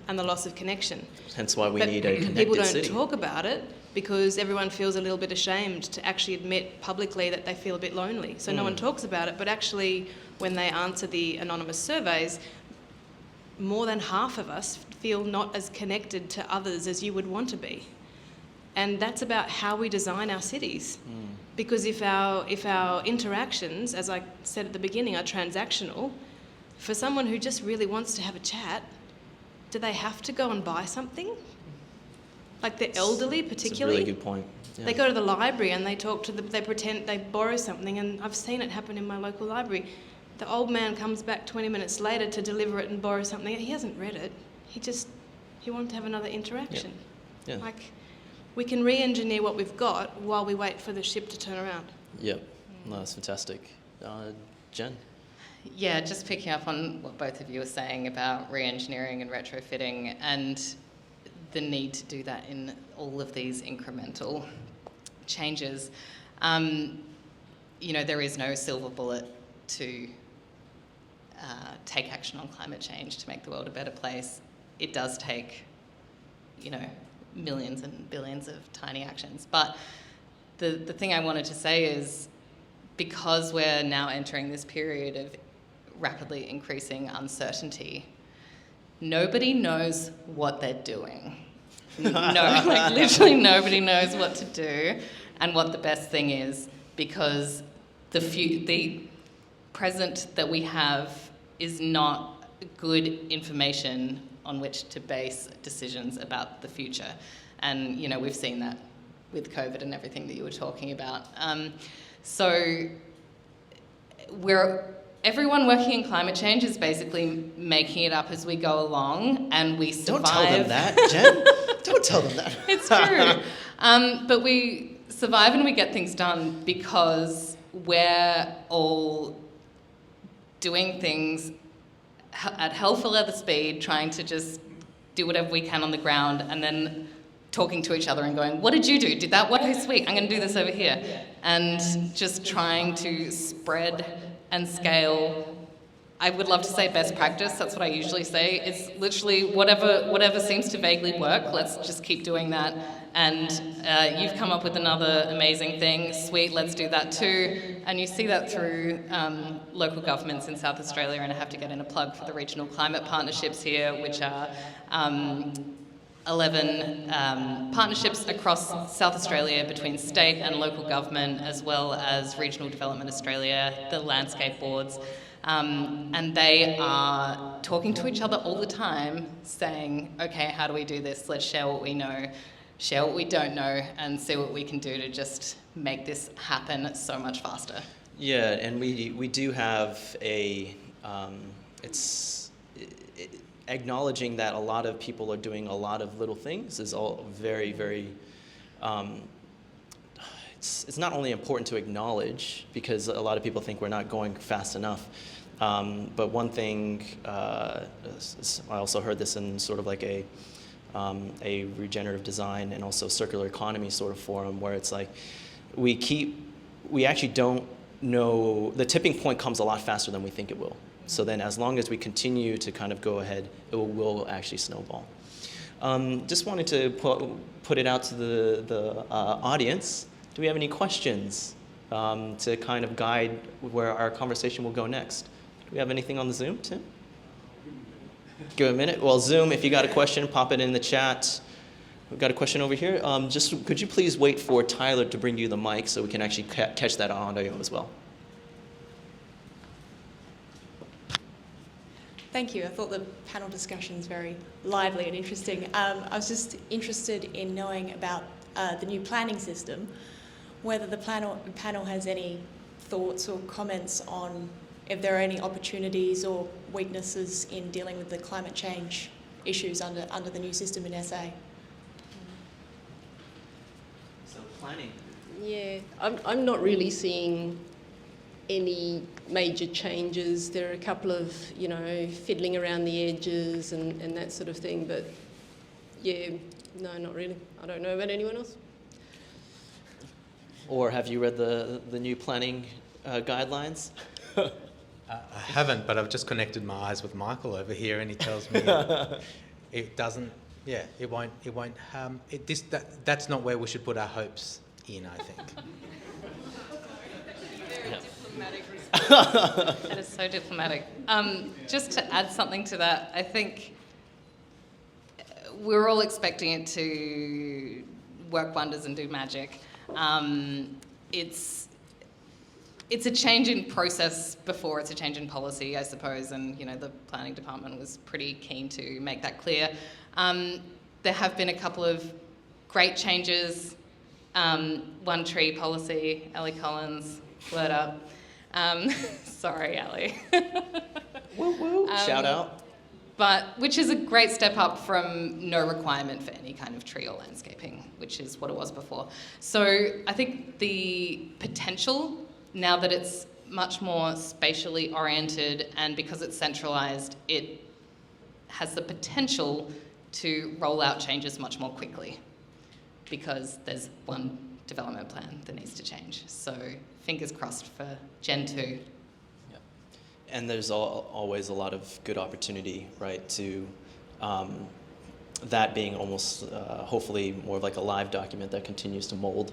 and the loss of connection. Hence why we But need a connected people don't city. talk about it because everyone feels a little bit ashamed to actually admit publicly that they feel a bit lonely. So no one talks about it, but actually when they answer the anonymous surveys, more than half of us feel not as connected to others as you would want to be. And that's about how we design our cities. Because if our interactions, as I said at the beginning, are transactional, for someone who just really wants to have a chat, do they have to go and buy something? Like the elderly particularly? That's a really good point. Yeah. They go to the library and they they pretend they borrow something, and I've seen it happen in my local library. The old man comes back 20 minutes later to deliver it and borrow something. He hasn't read it. He wanted to have another interaction. Yeah. Like, we can re-engineer what we've got while we wait for the ship to turn around. Yep. No, that's fantastic. Jen? Yeah, just picking up on what both of you were saying about re-engineering and retrofitting and the need to do that in all of these incremental changes. There is no silver bullet to take action on climate change to make the world a better place. It does take, millions and billions of tiny actions. But the thing I wanted to say is, because we're now entering this period of rapidly increasing uncertainty, nobody knows what they're doing. Literally nobody knows what to do and what the best thing is, because the present that we have is not good information on which to base decisions about the future. And, we've seen that with COVID and everything that you were talking about. So everyone working in climate change is basically making it up as we go along, and we survive. Don't tell them that, Jen. Don't tell them that. It's true. But we survive and we get things done because we're all doing things at hell for leather speed, trying to just do whatever we can on the ground, and then talking to each other and going, what did you do? Did that work? Oh, sweet, I'm going to do this over here. And just trying to spread and scale. I would love to say best practice. That's what I usually say. It's literally whatever seems to vaguely work, let's just keep doing that. And you've come up with another amazing thing. Sweet, let's do that too. And you see that through local governments in South Australia, and I have to get in a plug for the regional climate partnerships here, which are 11 partnerships across South Australia between state and local government, as well as Regional Development Australia, the landscape boards. And they are talking to each other all the time, saying, okay, how do we do this? Let's share what we know, share what we don't know, and see what we can do to just make this happen so much faster. Yeah, and we do have acknowledging that a lot of people are doing a lot of little things is all very, very, it's not only important to acknowledge, because a lot of people think we're not going fast enough, but one thing, I also heard this in sort of like a regenerative design and also circular economy sort of forum, where it's like we actually don't know, the tipping point comes a lot faster than we think it will. So then as long as we continue to kind of go ahead, it will actually snowball. Just wanted to put it out to the audience. Do we have any questions to kind of guide where our conversation will go next? Do we have anything on the Zoom, Tim? Give it a minute. Well, Zoom, if you got a question, pop it in the chat. We've got a question over here. Could you please wait for Tyler to bring you the mic so we can actually catch that on audio as well? Thank you. I thought the panel discussion is very lively and interesting. I was just interested in knowing about the new planning system, whether the panel has any thoughts or comments on if there are any opportunities or weaknesses in dealing with the climate change issues under the new system in SA. So planning. Yeah, I'm not really seeing any major changes. There are a couple of, fiddling around the edges and that sort of thing, but yeah, no, not really. I don't know about anyone else. Or have you read the new planning guidelines? I haven't, but I've just connected my eyes with Michael over here, and he tells me it doesn't. Yeah, it won't. That's not where we should put our hopes in, I think. That is so diplomatic. Just to add something to that, I think we're all expecting it to work wonders and do magic. It's a change in process before it's a change in policy, I suppose, and the planning department was pretty keen to make that clear. There have been a couple of great changes. One tree policy, Ali Collins, word up. Sorry, Ali. Woo woo! Shout out. But which is a great step up from no requirement for any kind of tree or landscaping, which is what it was before. So I think the potential, now that it's much more spatially oriented and because it's centralised, it has the potential to roll out changes much more quickly because there's one development plan that needs to change. So fingers crossed for Gen 2. Yeah. And there's always a lot of good opportunity, right, to that being almost hopefully more of like a live document that continues to mold.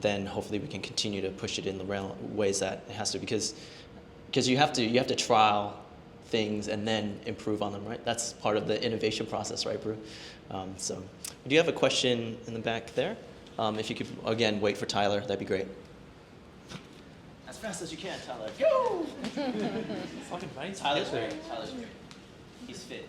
Then hopefully we can continue to push it in the ways that it has to, because you have to trial things and then improve on them, right? That's part of the innovation process, right, Brew? So do you have a question in the back there? If you could, again, wait for Tyler, that'd be great. As fast as you can, Tyler. Yo! Fucking funny. Tyler's great. He's fit.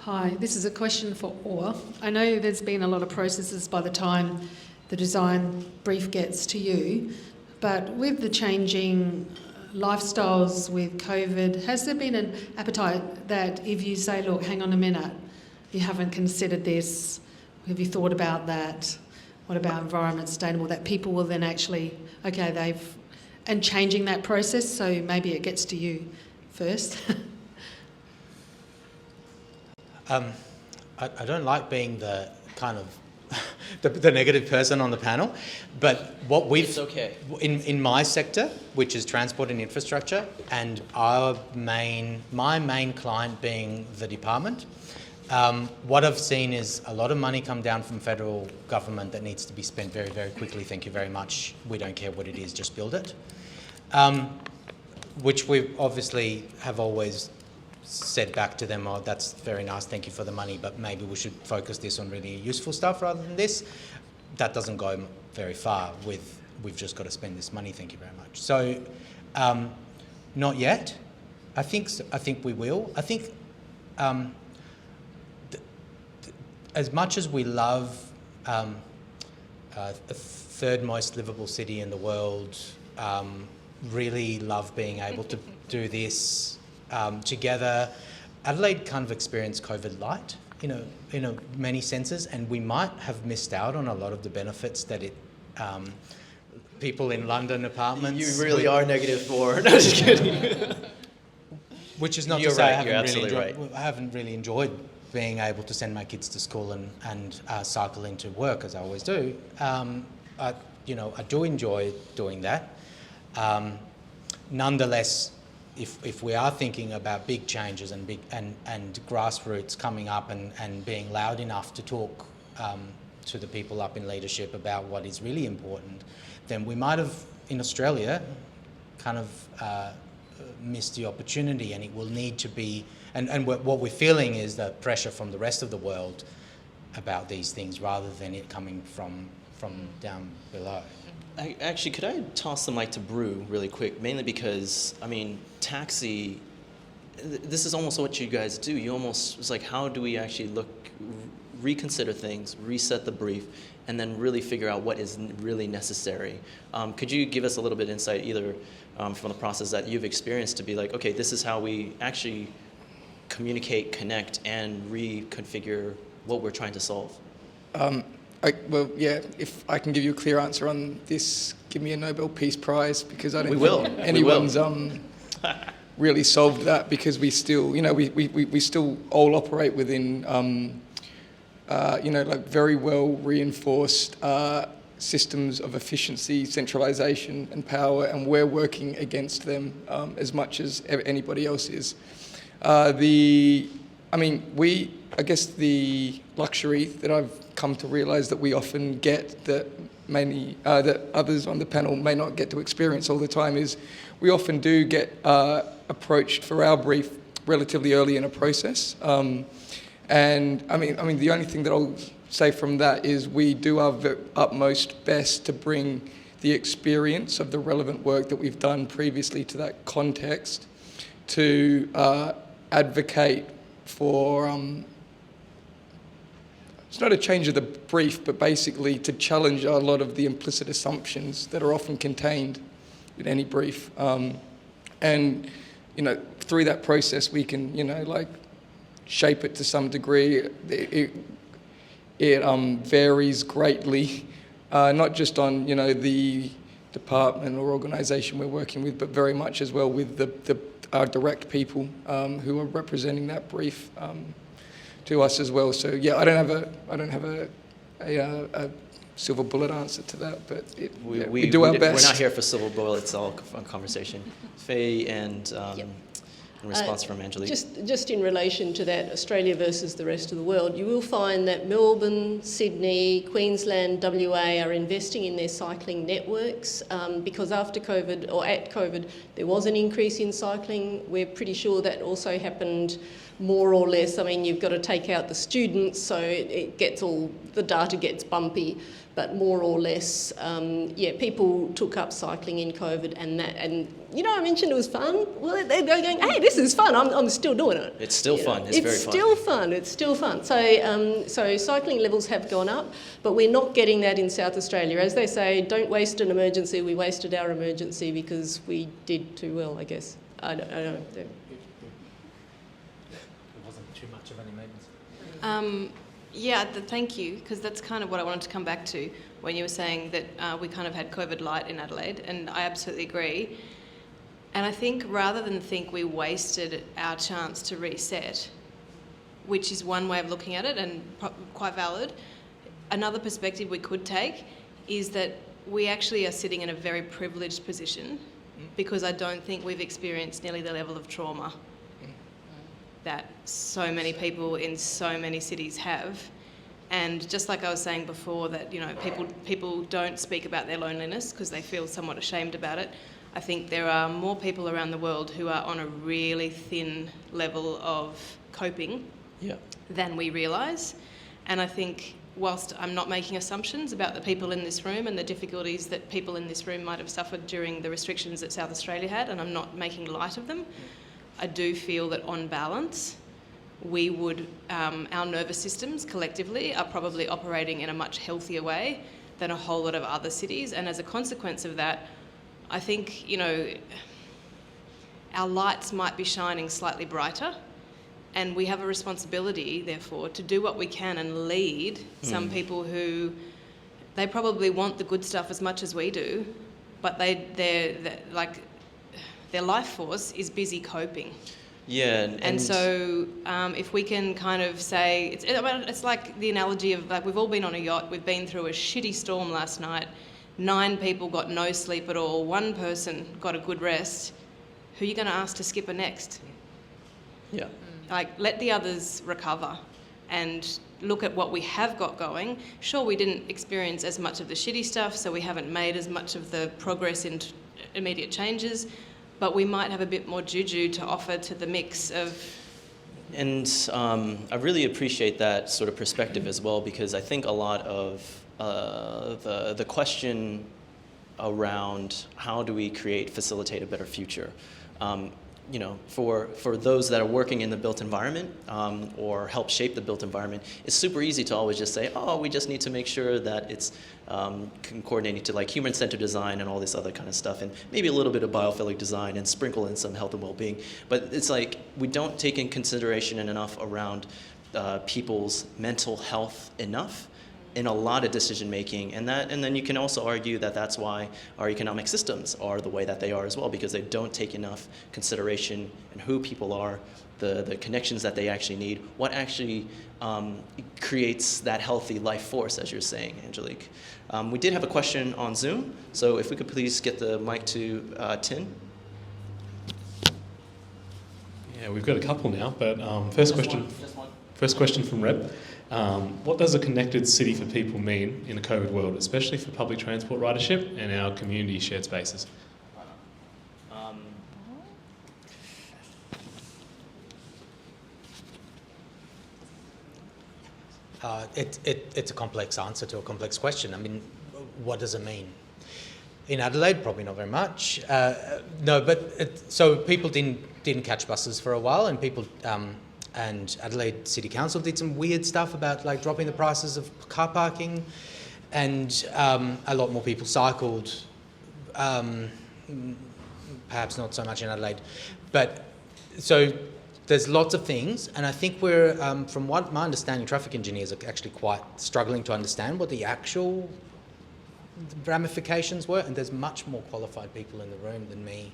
Hi, this is a question for Orr. I know there's been a lot of processes by the time the design brief gets to you, but with the changing lifestyles with COVID, has there been an appetite that if you say, look, hang on a minute, you haven't considered this, have you thought about that, what about environment sustainable, that people will then actually, okay, and changing that process, so maybe it gets to you first. I don't like being the kind of the negative person on the panel, but what we've... It's okay. In my sector, which is transport and infrastructure, and my main client being the department, what I've seen is a lot of money come down from federal government that needs to be spent very, very quickly. Thank you very much. We don't care what it is, just build it. Which we obviously have always said back to them, oh, that's very nice, thank you for the money, but maybe we should focus this on really useful stuff rather than this. That doesn't go very far with, we've just got to spend this money, thank you very much. So, not yet. I think we will. I think as much as we love the third most livable city in the world, really love being able to do this together. Adelaide kind of experienced COVID light, in many senses, and we might have missed out on a lot of the benefits that it. People in London apartments. You really are -4. No, just kidding. Which is not You're to say right, I haven't really enjoyed being able to send my kids to school and cycle into work as I always do. I do enjoy doing that. Nonetheless, if we are thinking about big changes and grassroots coming up and being loud enough to talk to the people up in leadership about what is really important, then we might have, in Australia, kind of missed the opportunity, and it will need to be, and what we're feeling is the pressure from the rest of the world about these things rather than it coming from down below. Actually, could I toss the mic to Brew really quick, mainly because, taxi, this is almost what you guys do. It's like, how do we actually reconsider things, reset the brief, and then really figure out what is really necessary? Could you give us a little bit of insight, either from the process that you've experienced, to be like, okay, this is how we actually communicate, connect, and reconfigure what we're trying to solve? If I can give you a clear answer on this, give me a Nobel Peace Prize, because I don't think anyone's really solved that, because we still, we still all operate within, very well reinforced systems of efficiency, centralisation and power, and we're working against them as much as anybody else is. I guess the luxury that I've come to realise that we often get that that others on the panel may not get to experience all the time is we often do get approached for our brief relatively early in a process. The only thing that I'll say from that is we do our utmost best to bring the experience of the relevant work that we've done previously to that context to advocate for it's not a change of the brief, but basically to challenge a lot of the implicit assumptions that are often contained in any brief. Through that process we can, shape it to some degree. It varies greatly, not just on, the department or organisation we're working with, but very much as well with our direct people who are representing that brief to us as well. So yeah, I don't have a silver bullet answer to that, but we do our best. We're not here for silver bullet. It's all a conversation. Faye and in response from Angelique. Just in relation to that, Australia versus the rest of the world, you will find that Melbourne, Sydney, Queensland, WA are investing in their cycling networks because after COVID, or at COVID, there was an increase in cycling. We're pretty sure that also happened more or less. I mean, you've got to take out the students, so the data gets bumpy, but more or less, people took up cycling in COVID, and I mentioned it was fun. Well, they're going, hey, this is fun. I'm still doing it. It's still fun. It's very fun. It's still fun. So cycling levels have gone up, but we're not getting that in South Australia. As they say, don't waste an emergency. We wasted our emergency because we did too well, I guess. I don't know. Too much of an emergency. Thank you, because that's kind of what I wanted to come back to when you were saying that we kind of had COVID light in Adelaide, and I absolutely agree. And I think rather than think we wasted our chance to reset, which is one way of looking at it and quite valid, another perspective we could take is that we actually are sitting in a very privileged position because I don't think we've experienced nearly the level of trauma that so many people in so many cities have. And just like I was saying before, that people don't speak about their loneliness because they feel somewhat ashamed about it. I think there are more people around the world who are on a really thin level of coping than we realise. And I think whilst I'm not making assumptions about the people in this room and the difficulties that people in this room might have suffered during the restrictions that South Australia had, and I'm not making light of them, I do feel that on balance, we would, our nervous systems collectively are probably operating in a much healthier way than a whole lot of other cities. And as a consequence of that, I think, our lights might be shining slightly brighter, and we have a responsibility, therefore, to do what we can and lead some people who, they probably want the good stuff as much as we do, but they're their life force is busy coping. Yeah, and so if we can kind of say, it's like the analogy of we've all been on a yacht, we've been through a shitty storm last night, 9 people got no sleep at all, 1 person got a good rest. Who are you going to ask to skip a next? Yeah. Let the others recover and look at what we have got going. Sure, we didn't experience as much of the shitty stuff, so we haven't made as much of the progress in immediate changes, but we might have a bit more juju to offer to the mix of... And I really appreciate that sort of perspective as well, because I think a lot of the question around how do we facilitate a better future, for those that are working in the built environment or help shape the built environment, it's super easy to always just say, oh, we just need to make sure that it's coordinating to human-centered design and all this other kind of stuff, and maybe a little bit of biophilic design and sprinkle in some health and well-being. But it's we don't take in consideration enough around people's mental health enough. in a lot of decision making, and then you can also argue that that's why our economic systems are the way that they are as well, because they don't take enough consideration in who people are, the connections that they actually need, what actually creates that healthy life force, as you're saying, Angelique. We did have a question on Zoom, so if we could please get the mic to Tin. Yeah, we've got a couple now, but first question from Reb. What does a connected city for people mean in a COVID world, especially for public transport ridership and our community shared spaces? It's a complex answer to a complex question. I mean, what does it mean? In Adelaide, probably not very much. No, but so people didn't catch buses for a while, and people and Adelaide City Council did some weird stuff about like dropping the prices of car parking, and a lot more people cycled. Perhaps not so much in Adelaide, but so there's lots of things, and I think we're, from what my understanding, traffic engineers are actually quite struggling to understand what the actual ramifications were, and there's much more qualified people in the room than me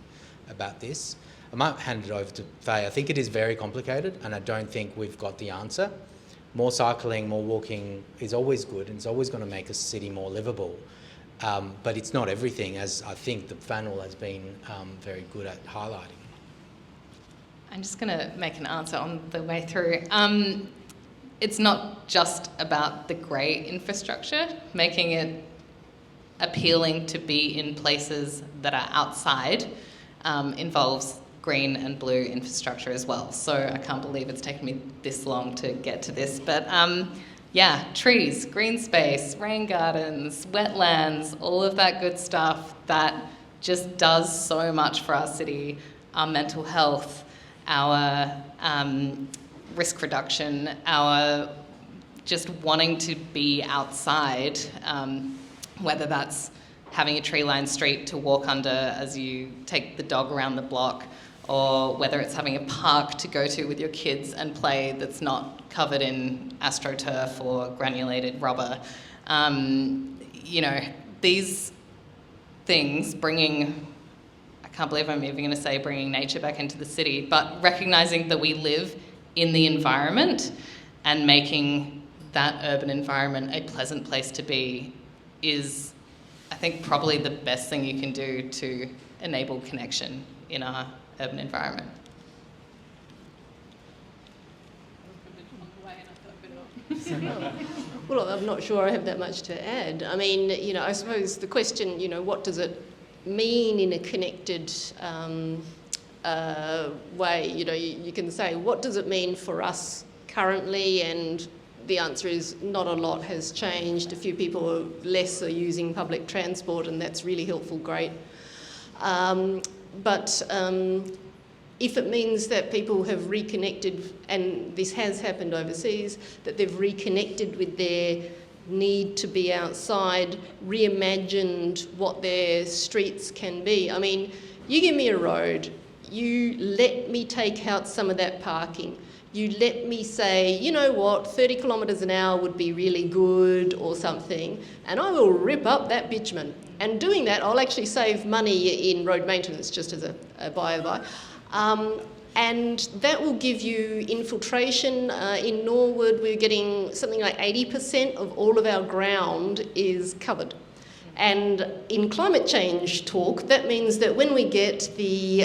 about this. I might hand it over to Faye. I think it is very complicated, and I don't think we've got the answer. More cycling, more walking is always good, and it's always going to make a city more livable. But it's not everything, as I think the panel has been very good at highlighting. I'm just going to make an answer on the way through. It's not just about the grey infrastructure, making it appealing to be in places that are outside involves green and blue infrastructure as well. So I can't believe it's taken me this long to get to this. But yeah, trees, green space, rain gardens, wetlands, all of that good stuff that just does so much for our city, our mental health, our risk reduction, our just wanting to be outside, whether that's having a tree-lined street to walk under as you take the dog around the block, or whether it's having a park to go to with your kids and play that's not covered in astroturf or granulated rubber. You know, these things bringing, I can't believe I'm even going to say bringing nature back into the city, but recognising that we live in the environment and making that urban environment a pleasant place to be is, I think, probably the best thing you can do to enable connection in our urban environment. Well, I'm not sure I have that much to add. I mean, you know, I suppose the question, you know, what does it mean in a connected way? You know, you can say, what does it mean for us currently? And the answer is not a lot has changed. A few people are less are using public transport, and that's really helpful, great. But if it means that people have reconnected, and this has happened overseas, that they've reconnected with their need to be outside, reimagined what their streets can be. I mean, you give me a road, you let me take out some of that parking, you let me say, you know what, 30 kilometres an hour would be really good or something, and I will rip up that bitumen. And doing that, I'll actually save money in road maintenance, just as a by. And that will give you infiltration. In Norwood, we're getting something like 80% of all of our ground is covered. And in climate change talk, that means that when we get the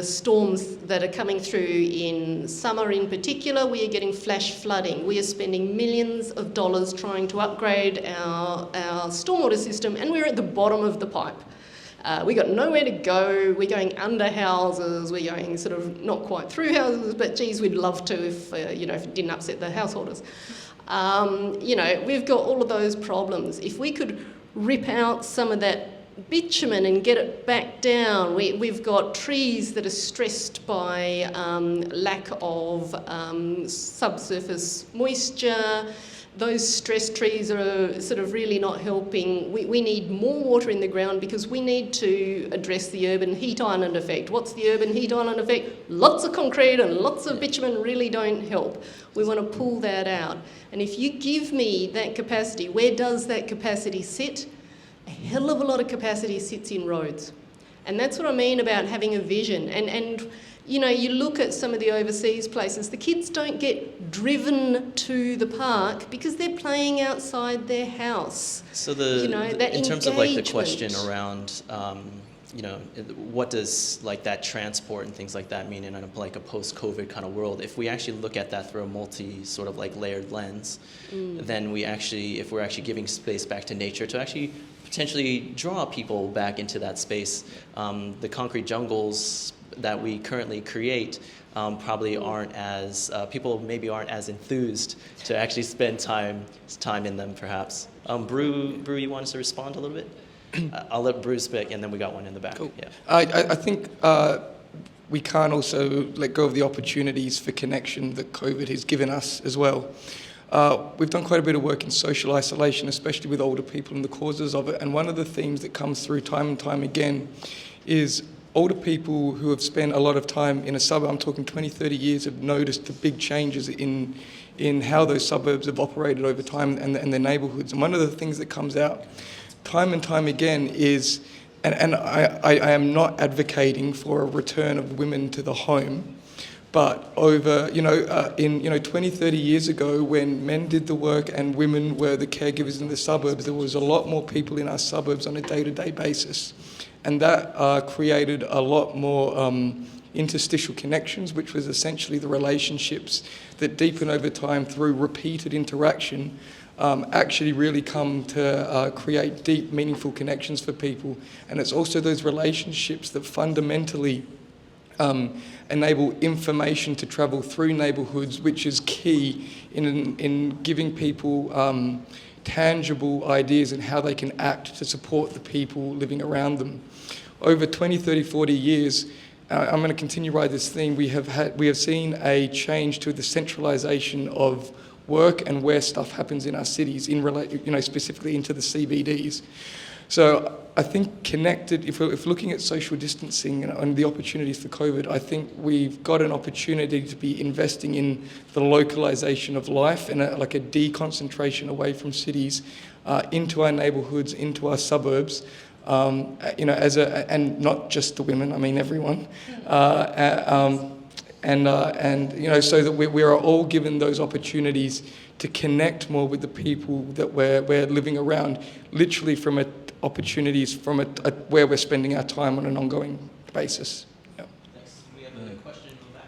storms that are coming through in summer in particular, we are getting flash flooding. We are spending millions of dollars trying to upgrade our stormwater system, and we're at the bottom of the pipe. We got nowhere to go. We're going under houses. We're going sort of not quite through houses, but geez, we'd love to if if it didn't upset the householders. We've got all of those problems. If we could rip out some of that bitumen and get it back down. We've got trees that are stressed by lack of subsurface moisture. Those stress trees are sort of really not helping. We need more water in the ground because we need to address the urban heat island effect. What's the urban heat island effect? Lots of concrete and lots of bitumen really don't help. We want to pull that out. And if you give me that capacity, where does that capacity sit? A hell of a lot of capacity sits in roads. And that's what I mean about having a vision. And you know, you look at some of the overseas places, the kids don't get driven to the park because they're playing outside their house. So that in terms of like the engagement. question around, you know, what does like that transport and things like that mean in like a post-COVID kind of world? If we actually look at that through a multi sort of like layered lens, then if we're actually giving space back to nature to actually potentially draw people back into that space, the concrete jungles that we currently create probably aren't as, people maybe aren't as enthused to actually spend time in them perhaps. Brew, you want us to respond a little bit? I'll let Brew speak, and then we got one in the back. Cool. Yeah. I think we can't also let go of the opportunities for connection that COVID has given us as well. We've done quite a bit of work in social isolation, especially with older people and the causes of it. And one of the themes that comes through time and time again is older people who have spent a lot of time in a suburb, I'm talking 20, 30 years, have noticed the big changes in how those suburbs have operated over time and their neighbourhoods. And one of the things that comes out time and time again is, and I am not advocating for a return of women to the home, but over, 20, 30 years ago when men did the work and women were the caregivers in the suburbs, there was a lot more people in our suburbs on a day-to-day basis. And that created a lot more interstitial connections, which was essentially the relationships that deepen over time through repeated interaction, actually really come to create deep, meaningful connections for people. And it's also those relationships that fundamentally enable information to travel through neighbourhoods, which is key in giving people tangible ideas and how they can act to support the people living around them. Over 20, 30, 40 years, I'm going to continue ride this theme, we have seen a change to the centralisation of work and where stuff happens in our cities, specifically into the CBDs. So I think connected, if we're looking at social distancing and the opportunities for COVID, I think we've got an opportunity to be investing in the localisation of life and a deconcentration away from cities into our neighbourhoods, into our suburbs, and not just the women, I mean everyone, so that we are all given those opportunities to connect more with the people that we're living around, literally from opportunities from where we're spending our time on an ongoing basis. Yeah. Thanks. We have a question in the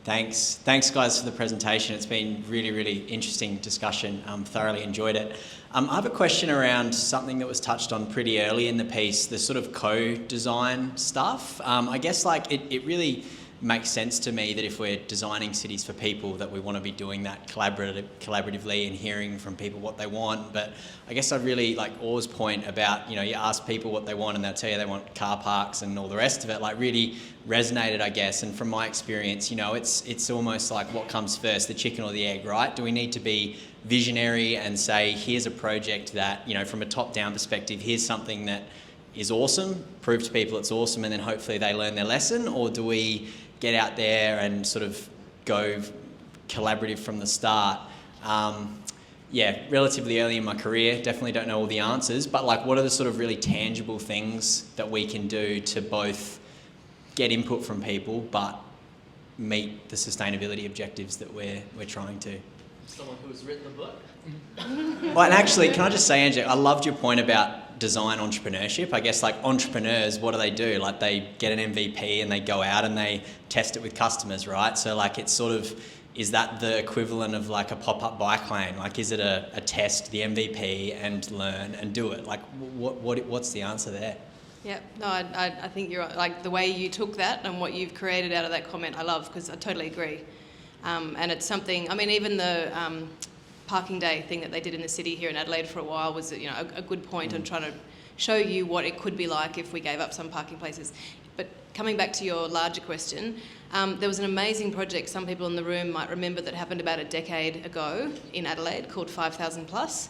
back. Thanks guys for the presentation. It's been really, really interesting discussion. Thoroughly enjoyed it. I have a question around something that was touched on pretty early in the piece, the sort of co-design stuff. I guess it really makes sense to me that if we're designing cities for people that we want to be doing that collaboratively and hearing from people what they want. But I guess I really like Or's point about, you ask people what they want and they'll tell you they want car parks and all the rest of it, really resonated, I guess. And from my experience, it's almost like what comes first, the chicken or the egg, right? Do we need to be visionary and say, here's a project that, from a top-down perspective, here's something that is awesome, prove to people it's awesome, and then hopefully they learn their lesson? Or do we get out there and sort of go collaborative from the start? Relatively early in my career, definitely don't know all the answers, but what are the sort of really tangible things that we can do to both get input from people but meet the sustainability objectives that we're trying to? Someone who has written the book? Well, and actually, can I just say, Angelique, I loved your point about design entrepreneurship. I guess entrepreneurs, what do? They get an MVP and they go out and they test it with customers, right? So it's sort of, is that the equivalent of a pop-up bike lane? Is it a test, the MVP, and learn and do it? What's the answer there? Yeah, no, I think you're right. The way you took that and what you've created out of that comment, I love, because I totally agree. And it's something, even the parking day thing that they did in the city here in Adelaide for a while was, a good point on trying to show you what it could be like if we gave up some parking places. But coming back to your larger question, there was an amazing project some people in the room might remember that happened about a decade ago in Adelaide called 5,000 Plus.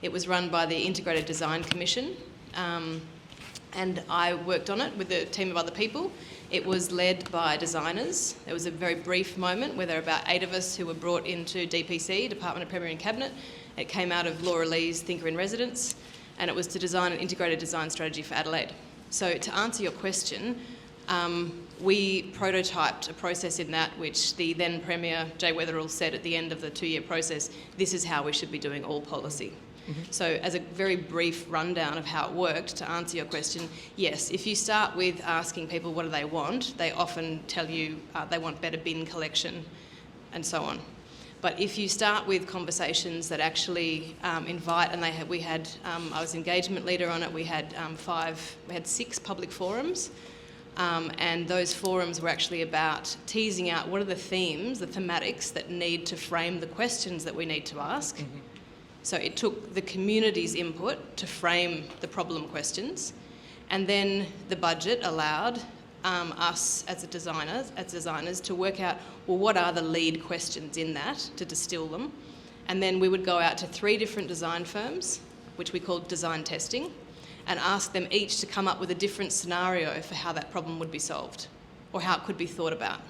It was run by the Integrated Design Commission, and I worked on it with a team of other people. It was led by designers. There was a very brief moment where there were about 8 of us who were brought into DPC, Department of Premier and Cabinet. It came out of Laura Lee's Thinker in Residence, and it was to design an integrated design strategy for Adelaide. So to answer your question, we prototyped a process in that which the then Premier, Jay Weatherill, said at the end of the 2-year process, this is how we should be doing all policy. So as a very brief rundown of how it worked, to answer your question, yes, if you start with asking people what do they want, they often tell you they want better bin collection and so on. But if you start with conversations that actually invite, and I was engagement leader on it, we had 6 public forums, and those forums were actually about teasing out what are the themes, the thematics that need to frame the questions that we need to ask. So it took the community's input to frame the problem questions, and then the budget allowed us as designers to work out, well, what are the lead questions in that, to distill them. And then we would go out to 3 different design firms, which we called design testing, and ask them each to come up with a different scenario for how that problem would be solved, or how it could be thought about.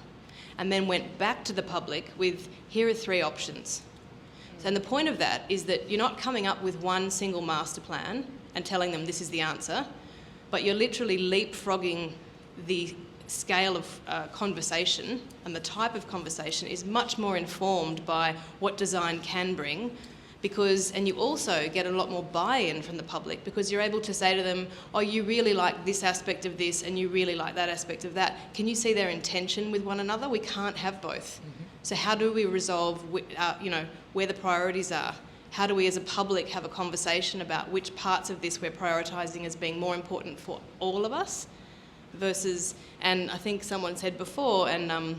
And then went back to the public with, here are 3 options. And the point of that is that you're not coming up with one single master plan and telling them this is the answer, but you're literally leapfrogging the scale of conversation, and the type of conversation is much more informed by what design can bring, and you also get a lot more buy-in from the public, because you're able to say to them, oh, you really like this aspect of this and you really like that aspect of that. Can you see their intention with one another? We can't have both. So how do we resolve where the priorities are? How do we as a public have a conversation about which parts of this we're prioritising as being more important for all of us versus, and I think someone said before, and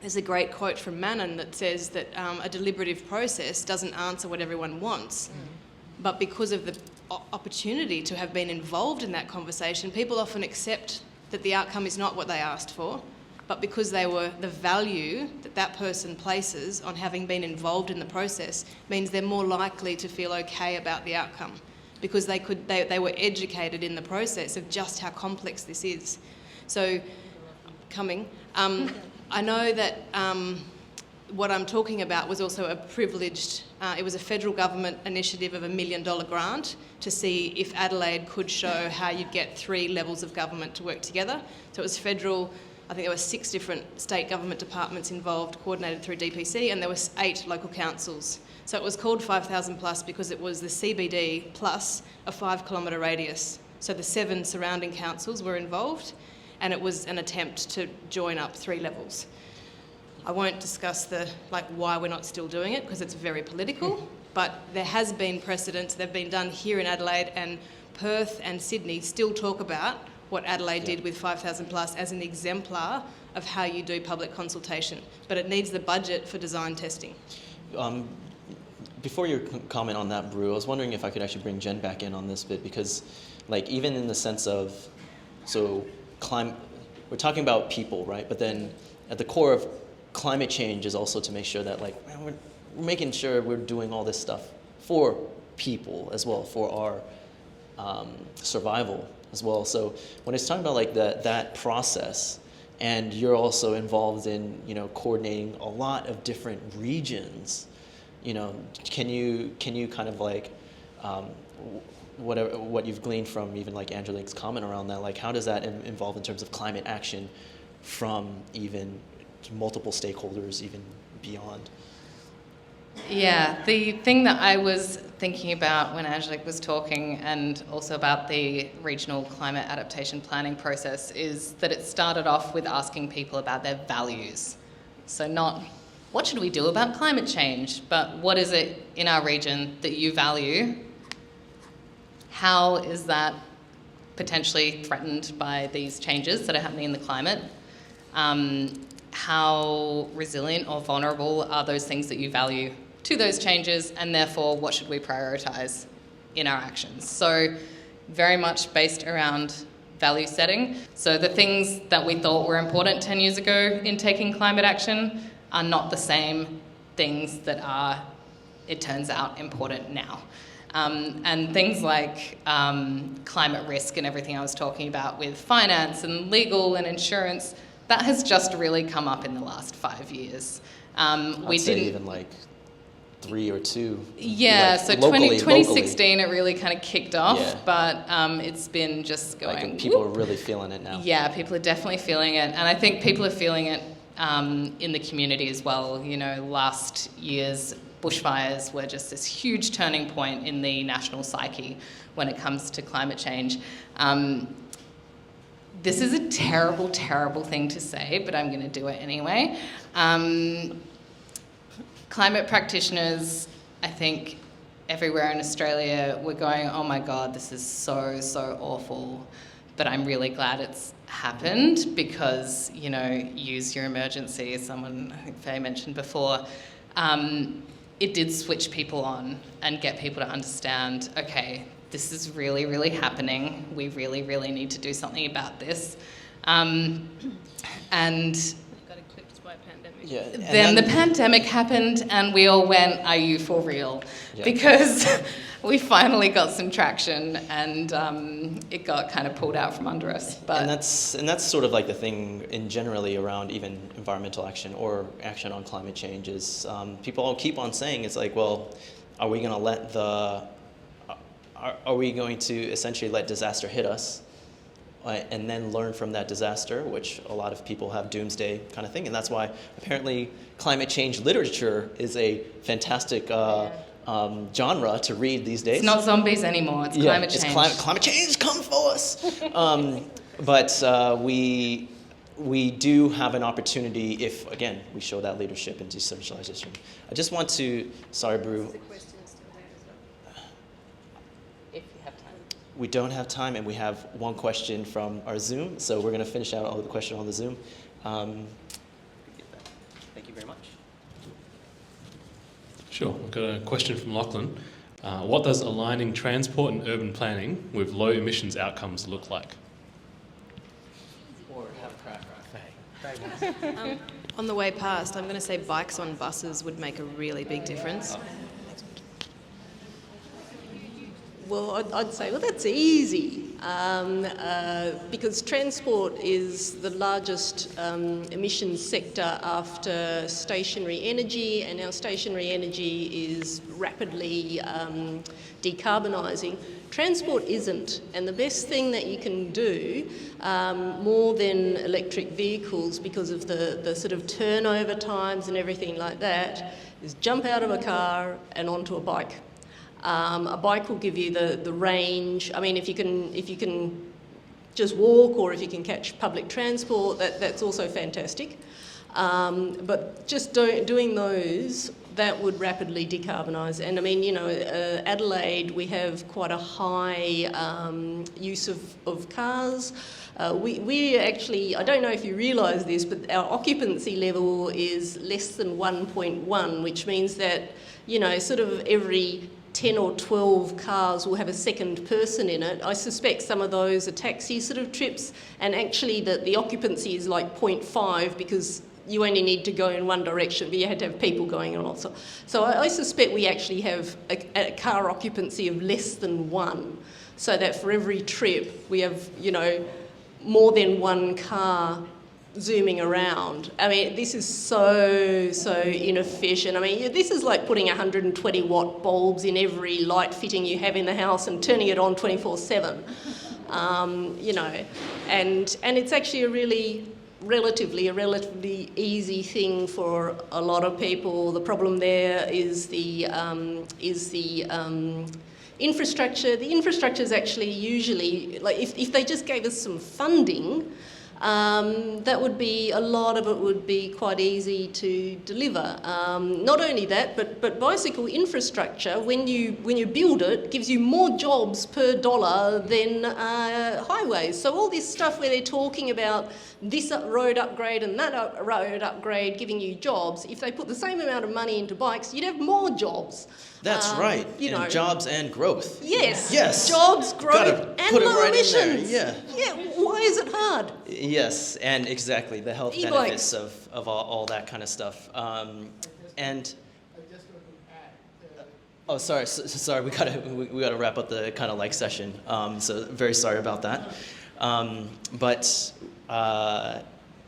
there's a great quote from Manon that says that a deliberative process doesn't answer what everyone wants, but because of the opportunity to have been involved in that conversation, people often accept that the outcome is not what they asked for, but because the value that that person places on having been involved in the process means they're more likely to feel okay about the outcome, because they were educated in the process of just how complex this is. So, I know that what I'm talking about was also a privileged, it was a federal government initiative of $1 million grant to see if Adelaide could show how you'd get 3 levels of government to work together. So it was federal, I think there were 6 different state government departments involved, coordinated through DPC, and there were 8 local councils. So it was called 5,000 Plus because it was the CBD plus a 5-kilometre radius. So the 7 surrounding councils were involved, and it was an attempt to join up 3 levels. I won't discuss why we're not still doing it, because it's very political, but there has been precedents. They've been done here in Adelaide, and Perth and Sydney still talk about what Adelaide did with 5,000 Plus as an exemplar of how you do public consultation. But it needs the budget for design testing. Before your comment on that, Brew, I was wondering if I could actually bring Jen back in on this bit, because even in the sense of, we're talking about people, right? But then at the core of climate change is also to make sure that we're making sure we're doing all this stuff for people as well, for our survival as well. So when it's talking about that process, and you're also involved in coordinating a lot of different regions, can you kind of what you've gleaned from even Angelique's comment around that, how does that involve in terms of climate action from even multiple stakeholders, even beyond? Yeah, the thing that I was thinking about when Angelique was talking, and also about the regional climate adaptation planning process, is that it started off with asking people about their values. So not what should we do about climate change, but what is it in our region that you value? How is that potentially threatened by these changes that are happening in the climate? How resilient or vulnerable are those things that you value to those changes, and therefore what should we prioritise in our actions? So very much based around value setting. So the things that we thought were important 10 years ago in taking climate action are not the same things that are, it turns out, important now. And things like climate risk and everything I was talking about with finance and legal and insurance, that has just really come up in the last 5 years. I'd say even like 3 or 2. Yeah, like so locally, 2016 it really kind of kicked off, Yeah. but it's been just going. Like people whoop. are really feeling it now. Yeah, people are definitely feeling it, and I think people are feeling it in the community as well. You know, last year's bushfires were just this huge turning point in the national psyche when it comes to climate change. This is a terrible, terrible thing to say, but I'm going to do it anyway. Climate practitioners, I think, everywhere in Australia, were going, oh my God, this is so, so awful. But I'm really glad it's happened because, you know, use your emergency, as someone, I think Faye mentioned before. It did switch people on and get people to understand, okay, this is really, really happening. We really, really need to do something about this. And Got eclipsed by a pandemic. Yeah, and then the pandemic happened and we all went, are you for real? Yeah. Because we finally got some traction and it got kind of pulled out from under us. But and that's sort of like the thing in generally around even environmental action or action on climate change is people all keep on saying it's like, well, are we going to let are we going to essentially let disaster hit us and then learn from that disaster, which a lot of people have doomsday kind of thing. And that's why apparently climate change literature is a fantastic genre to read these days. it's not zombies anymore, it's climate change. It's climate change, come for us. But we do have an opportunity if, again, we show that leadership and decentralization. I just want to, sorry, Brew. If you have time. We don't have time, and we have one question from our Zoom, so we're going to finish out all the questions on the Zoom. Thank you very much. Sure. I've got a question from Lachlan. What does aligning transport and urban planning with low emissions outcomes look like? Or have a crack. On the way past, I'm going to say bikes on buses would make a really big difference. Well, I'd say, well, that's easy, because transport is the largest emissions sector after stationary energy, and our stationary energy is rapidly decarbonising. Transport isn't, and the best thing that you can do, more than electric vehicles because of the sort of turnover times and everything like that, is jump out of a car and onto a bike. A bike will give you the range. I mean, if you can just walk or if you can catch public transport, that's also fantastic. But just doing those, that would rapidly decarbonise. And I mean, you know, Adelaide, we have quite a high use of cars. We actually, I don't know if you realise this, but our occupancy level is less than 1.1, which means that, you know, sort of every 10 or 12 cars will have a second person in it. I suspect some of those are taxi sort of trips, and actually the occupancy is like 0.5 because you only need to go in one direction, but you had to have people going on also. So I suspect we actually have a car occupancy of less than 1, so that for every trip we have, you know, more than one car zooming around. I mean, this is so inefficient. I mean, this is like putting 120 watt bulbs in every light fitting you have in the house and turning it on 24/7. You know, and it's actually a relatively easy thing for a lot of people. The problem there is the infrastructure. The infrastructure is actually usually, like, if they just gave us some funding, that would be, a lot of it would be quite easy to deliver. Not only that, but bicycle infrastructure, when you build it, gives you more jobs per dollar than highways. So all this stuff where they're talking about this road upgrade and that road upgrade giving you jobs. If they put the same amount of money into bikes, you'd have more jobs. That's right. And jobs and growth. Yes. Yes. Jobs, growth, Gotta and put it low right in emissions. there. Yeah. Why is it hard? Yes, and exactly the health E-bikes. benefits of all that kind of stuff. Oh, sorry. We gotta wrap up the kind of like session. So very sorry about that.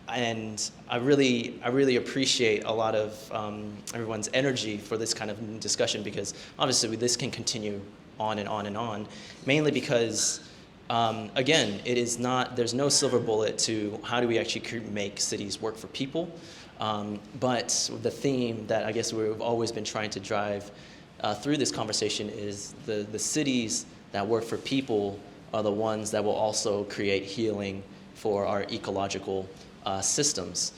And I really appreciate a lot of everyone's energy for this kind of discussion, because obviously this can continue on and on and on, mainly because again, there's no silver bullet to how do we actually make cities work for people, but the theme that I guess we've always been trying to drive through this conversation is the cities that work for people are the ones that will also create healing for our ecological systems.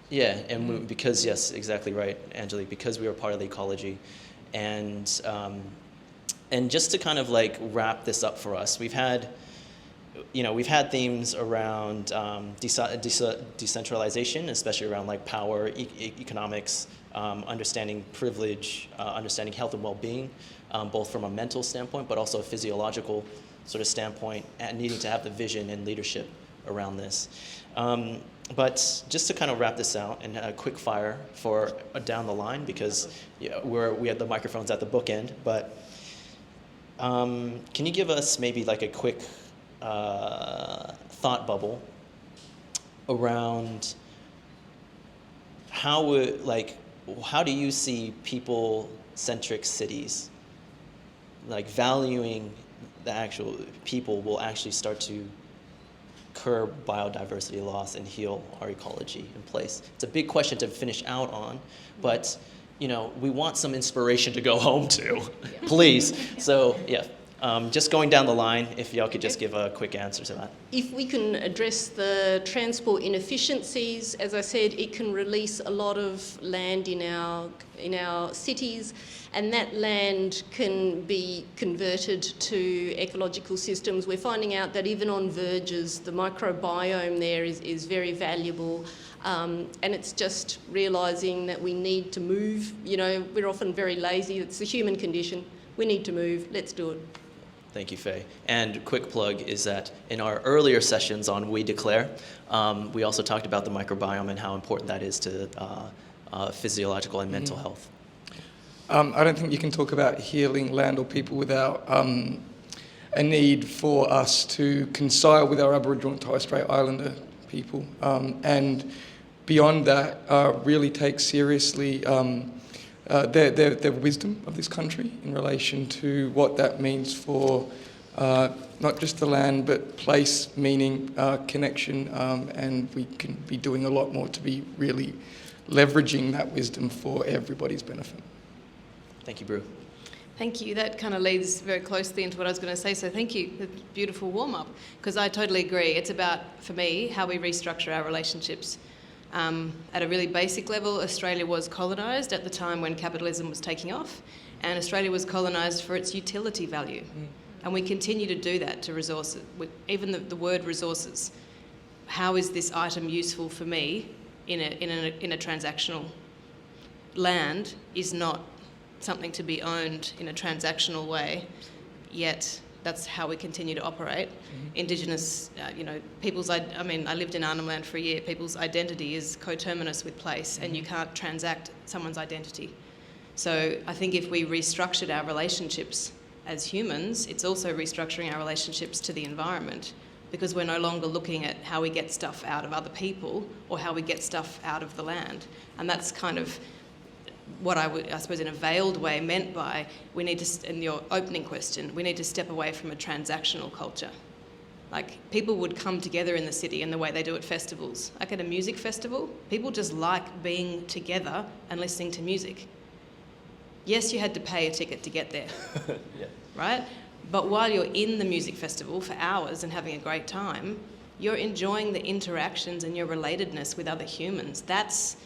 Because yes, exactly right, Angelique, because we are part of the ecology. And just to kind of like wrap this up for us, we've had themes around decentralization, especially around like power, economics, understanding privilege, understanding health and well-being, both from a mental standpoint, but also a physiological sort of standpoint, and needing to have the vision and leadership around this. But just to kind of wrap this out and a quick fire for down the line, because we have the microphones at the bookend, but can you give us maybe like a quick thought bubble around how do you see people-centric cities, like valuing the actual people will actually start to curb biodiversity loss and heal our ecology in place? It's a big question to finish out on, but we want some inspiration to go home to, please. So just going down the line, if y'all could just give a quick answer to that. If we can address the transport inefficiencies, as I said, it can release a lot of land in our cities, and that land can be converted to ecological systems. We're finding out that even on verges, the microbiome there is very valuable. And it's just realising that we need to move. We're often very lazy. It's the human condition. We need to move. Let's do it. Thank you, Faye. And quick plug is that in our earlier sessions on We Declare, we also talked about the microbiome and how important that is to physiological and mental health. I don't think you can talk about healing land or people without a need for us to reconcile with our Aboriginal and Torres Strait Islander people, and beyond that, really take seriously their wisdom of this country in relation to what that means for not just the land, but place, meaning, connection, and we can be doing a lot more to be really leveraging that wisdom for everybody's benefit. Thank you, Brew. Thank you. That kind of leads very closely into what I was going to say, so thank you. The beautiful warm-up, because I totally agree. It's about, for me, how we restructure our relationships. At a really basic level, Australia was colonised at the time when capitalism was taking off, and Australia was colonised for its utility value. And we continue to do that to resources. Even the word resources. How is this item useful for me in a transactional land is not something to be owned in a transactional way, yet that's how we continue to operate. Indigenous, people's, I lived in Arnhem Land for a year. People's identity is coterminous with place, and you can't transact someone's identity. So I think if we restructured our relationships as humans, it's also restructuring our relationships to the environment, because we're no longer looking at how we get stuff out of other people or how we get stuff out of the land. And that's kind of what I suppose in a veiled way meant by we need to, in your opening question, we need to step away from a transactional culture. Like, people would come together in the city in the way they do at festivals. Like at a music festival, people just like being together and listening to music. Yes, you had to pay a ticket to get there, right? But while you're in the music festival for hours and having a great time, you're enjoying the interactions and your relatedness with other humans. That's,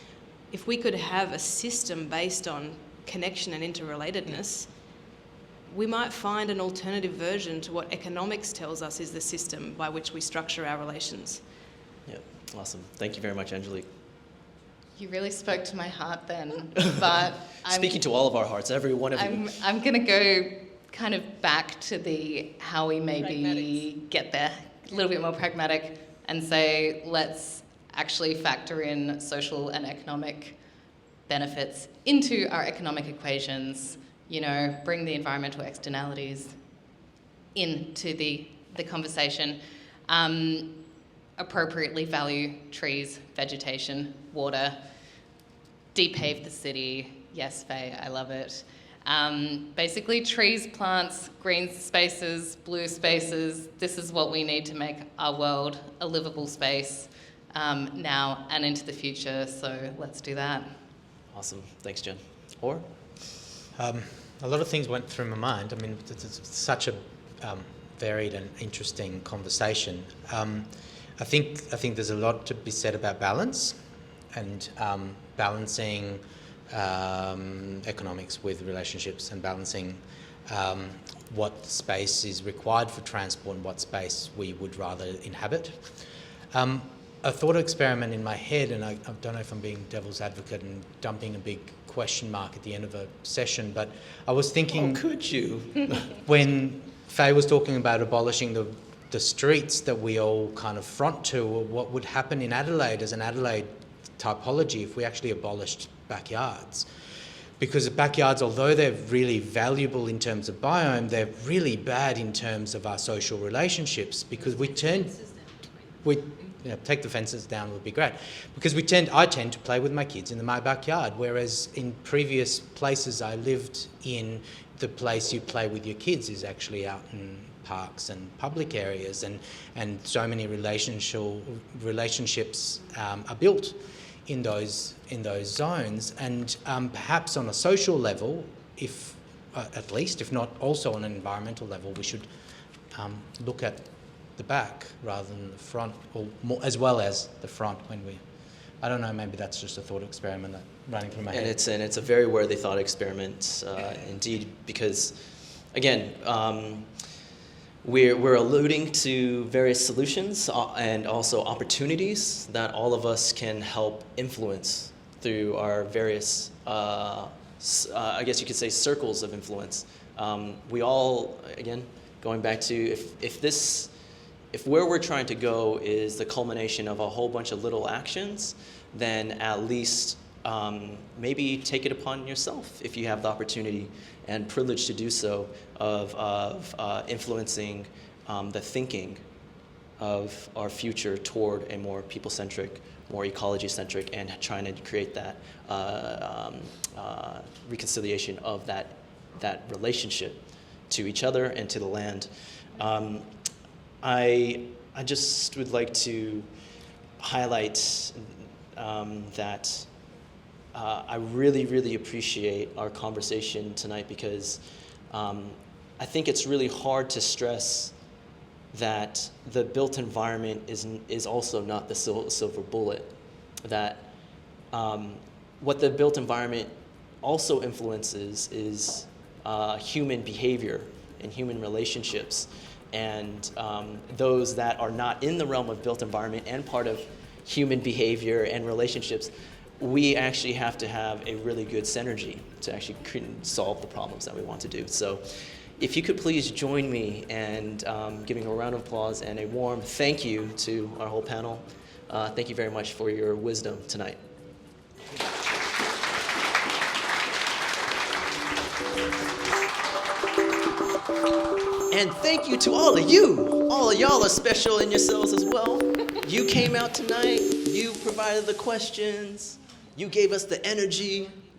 if we could have a system based on connection and interrelatedness, we might find an alternative version to what economics tells us is the system by which we structure our relations. Yeah, awesome. Thank you very much, Angelique. You really spoke to my heart then, but Speaking to all of our hearts, every one of you. I'm going to go kind of back to the how we maybe get there, a little bit more pragmatic, and say let's actually factor in social and economic benefits into our economic equations, you know, bring the environmental externalities into the conversation, appropriately value trees, vegetation, water, depave the city. Yes, Faye, I love it. Basically, trees, plants, green spaces, blue spaces, this is what we need to make our world a livable space now and into the future, so let's do that. Awesome. Thanks, Jen. Or? A lot of things went through my mind. I mean, it's such a varied and interesting conversation. I think there's a lot to be said about balance and balancing economics with relationships and balancing what space is required for transport and what space we would rather inhabit. A thought experiment in my head, and I don't know if I'm being devil's advocate and dumping a big question mark at the end of a session, but I was thinking... Oh, could you? When Faye was talking about abolishing the streets that we all kind of front to, or what would happen in Adelaide as an Adelaide typology if we actually abolished backyards. Because the backyards, although they're really valuable in terms of biome, they're really bad in terms of our social relationships, because take the fences down would be great. Because I tend to play with my kids in my backyard, whereas in previous places I lived in, the place you play with your kids is actually out in parks and public areas, and so many relationships are built in those zones, and perhaps on a social level, if at least, if not also on an environmental level, we should look at the back rather than the front, or more, as well as the front when we... I don't know, maybe that's just a thought experiment running through my head. And it's a very worthy thought experiment, indeed, because, again, we're alluding to various solutions and also opportunities that all of us can help influence through our various, I guess you could say, circles of influence. We all, again, going back to if where we're trying to go is the culmination of a whole bunch of little actions, then at least maybe take it upon yourself, if you have the opportunity and privilege to do so, of influencing the thinking of our future toward a more people-centric, more ecology-centric, and trying to create that reconciliation of that relationship to each other and to the land. I just would like to highlight that I really, really appreciate our conversation tonight, because I think it's really hard to stress that the built environment is also not the silver bullet. That what the built environment also influences is human behavior and human relationships. And those that are not in the realm of built environment and part of human behavior and relationships, we actually have to have a really good synergy to actually solve the problems that we want to do. So if you could please join me in giving a round of applause and a warm thank you to our whole panel. Thank you very much for your wisdom tonight. And thank you to all of you. All of y'all are special in yourselves as well. You came out tonight. You provided the questions. You gave us the energy.